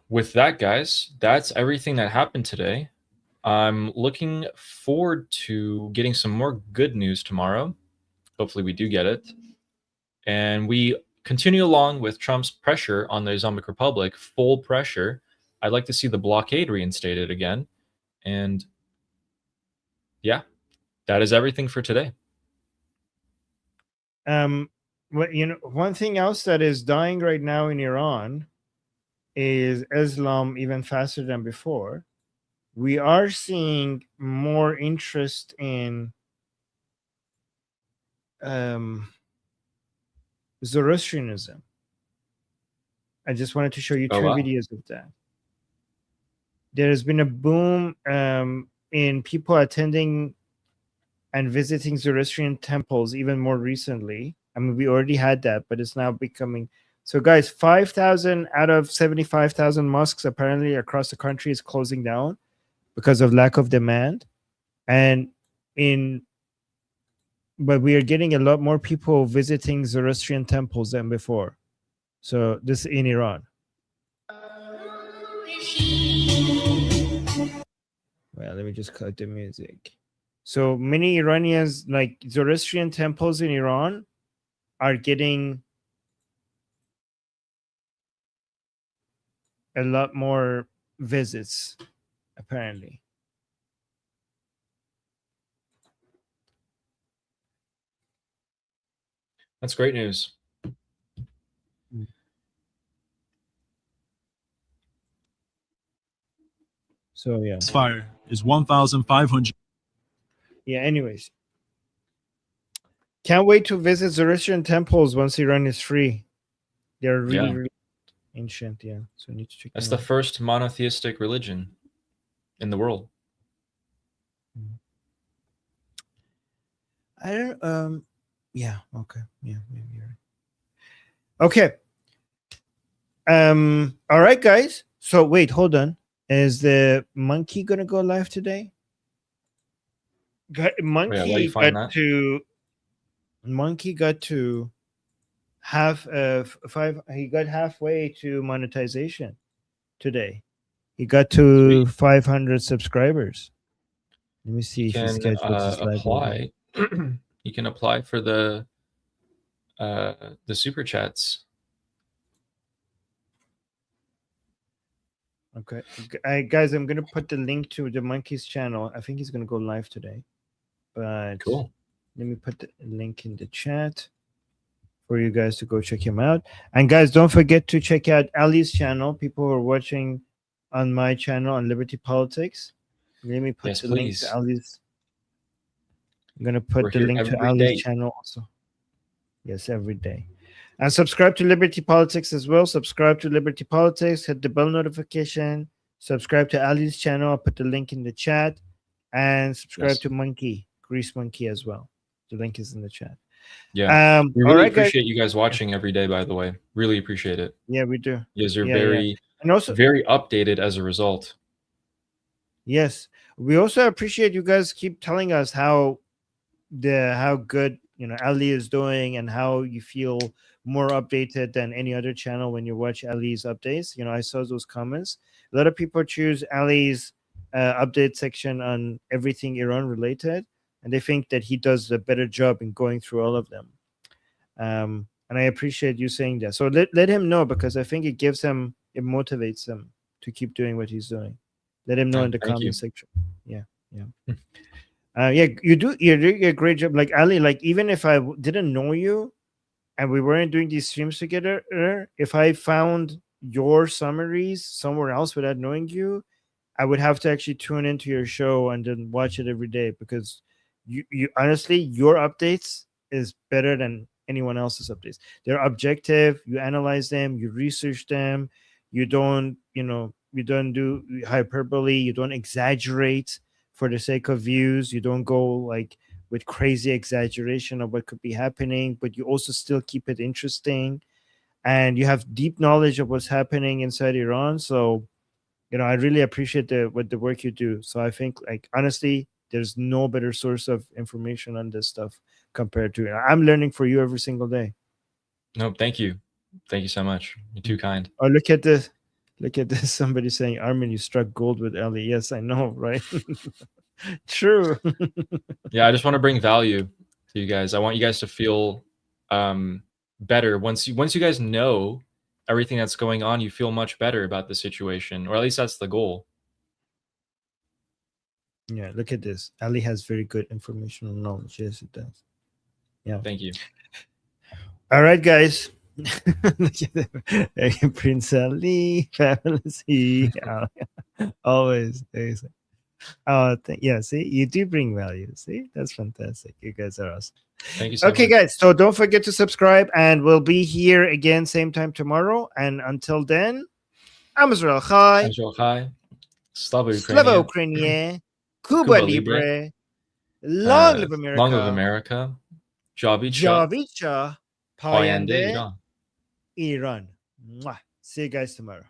with that, guys, that's everything that happened today. I'm looking forward to getting some more good news tomorrow. Hopefully we do get it. And we continue along with Trump's pressure on the Islamic Republic, full pressure. I'd like to see the blockade reinstated again. And yeah, that is everything for today. Well, you know, one thing else that is dying right now in Iran is Islam even faster than before. We are seeing more interest in Zoroastrianism. I just wanted to show you two videos of that. There has been a boom in people attending and visiting Zoroastrian temples even more recently. I mean, we already had that, but it's now becoming... So guys, 5,000 out of 75,000 mosques apparently across the country is closing down because of lack of demand. But we are getting a lot more people visiting Zoroastrian temples than before. So this in Iran. Well, let me just cut the music. So many Iranians, like Zoroastrian temples in Iran, are getting a lot more visits, apparently. That's great news. So yeah. Fire is 1,500. Yeah. Anyways, can't wait to visit Zoroastrian temples once Iran is free. They're really, Yeah. really ancient. Yeah. So I need to check. That's them the out. first monotheistic religion in the world. I don't. Yeah. Okay. Yeah. Maybe you're right. Okay. All right, guys. So wait, hold on. Is the monkey gonna go live today? Monkey why you find got that? to. Monkey got to half five. He got halfway to monetization today. He got to 500 subscribers. Let me see You if he can schedules his live. apply. You can apply for the super chats. Okay, guys, I'm gonna put the link to the monkey's channel. I think he's gonna go live today, but Cool. let me put the link in the chat for you guys to go check him out. And guys, don't forget to check out Ali's channel. People who are watching on my channel on Liberty Politics. Let me put Yes, the please. link to Ali's. I'm gonna put We're the here link to every Ali's day. channel also. Yes, every day. And subscribe to Liberty Politics as well. Subscribe to Liberty Politics. Hit the bell notification. Subscribe to Ali's channel. I'll put the link in the chat. And subscribe Yes. to Monkey, Grease Monkey as well. The link is in the chat. Yeah. We all really right, guys. appreciate you guys watching every day, by the way. Really appreciate it. Yeah, we do. You guys are Yeah, very, And also, very updated as a result. yes, we also appreciate you guys keep telling us how good Ali is doing and how you feel more updated than any other channel when you watch Ali's updates. I saw those comments. A lot of people choose Ali's update section on everything Iran related, and they think that he does a better job in going through all of them. And I appreciate you saying that. So let him know, because I think it motivates him to keep doing what he's doing. Let him know in the comment section. Yeah. You're doing a great job. Like Ali, like even if I didn't know you and we weren't doing these streams together, if I found your summaries somewhere else without knowing you, I would have to actually tune into your show and then watch it every day, because you honestly, your updates is better than anyone else's updates. They're objective. You analyze them, you research them. You don't do hyperbole. You don't exaggerate for the sake of views. You don't go like with crazy exaggeration of what could be happening, but you also still keep it interesting, and you have deep knowledge of what's happening inside Iran. So, I really appreciate the work you do. So I think, like, honestly, there's no better source of information on this stuff compared to it. I'm learning for you every single day. No, thank you. Thank you so much. You're too kind. Oh, look at this. Look at this. Somebody saying, Armin, you struck gold with Ali. Yes, I know, right? True. Yeah, I just want to bring value to you guys. I want you guys to feel better. Once you guys know everything that's going on, you feel much better about the situation, or at least that's the goal. Yeah, look at this. Ali has very good informational knowledge. Yes, it does. Yeah. Thank you. All right, guys. Prince Ali, family. Always. Oh, yeah. See, you do bring value. See, that's fantastic. You guys are awesome. Thank you so much. Okay, guys. So don't forget to subscribe, and we'll be here again same time tomorrow. And until then, I'm Israel Chai. Slava Ukraine. Cuba Libre. Long live America. Long live America. Javicha. Payende Iran. Iran. Mwah. See you guys tomorrow.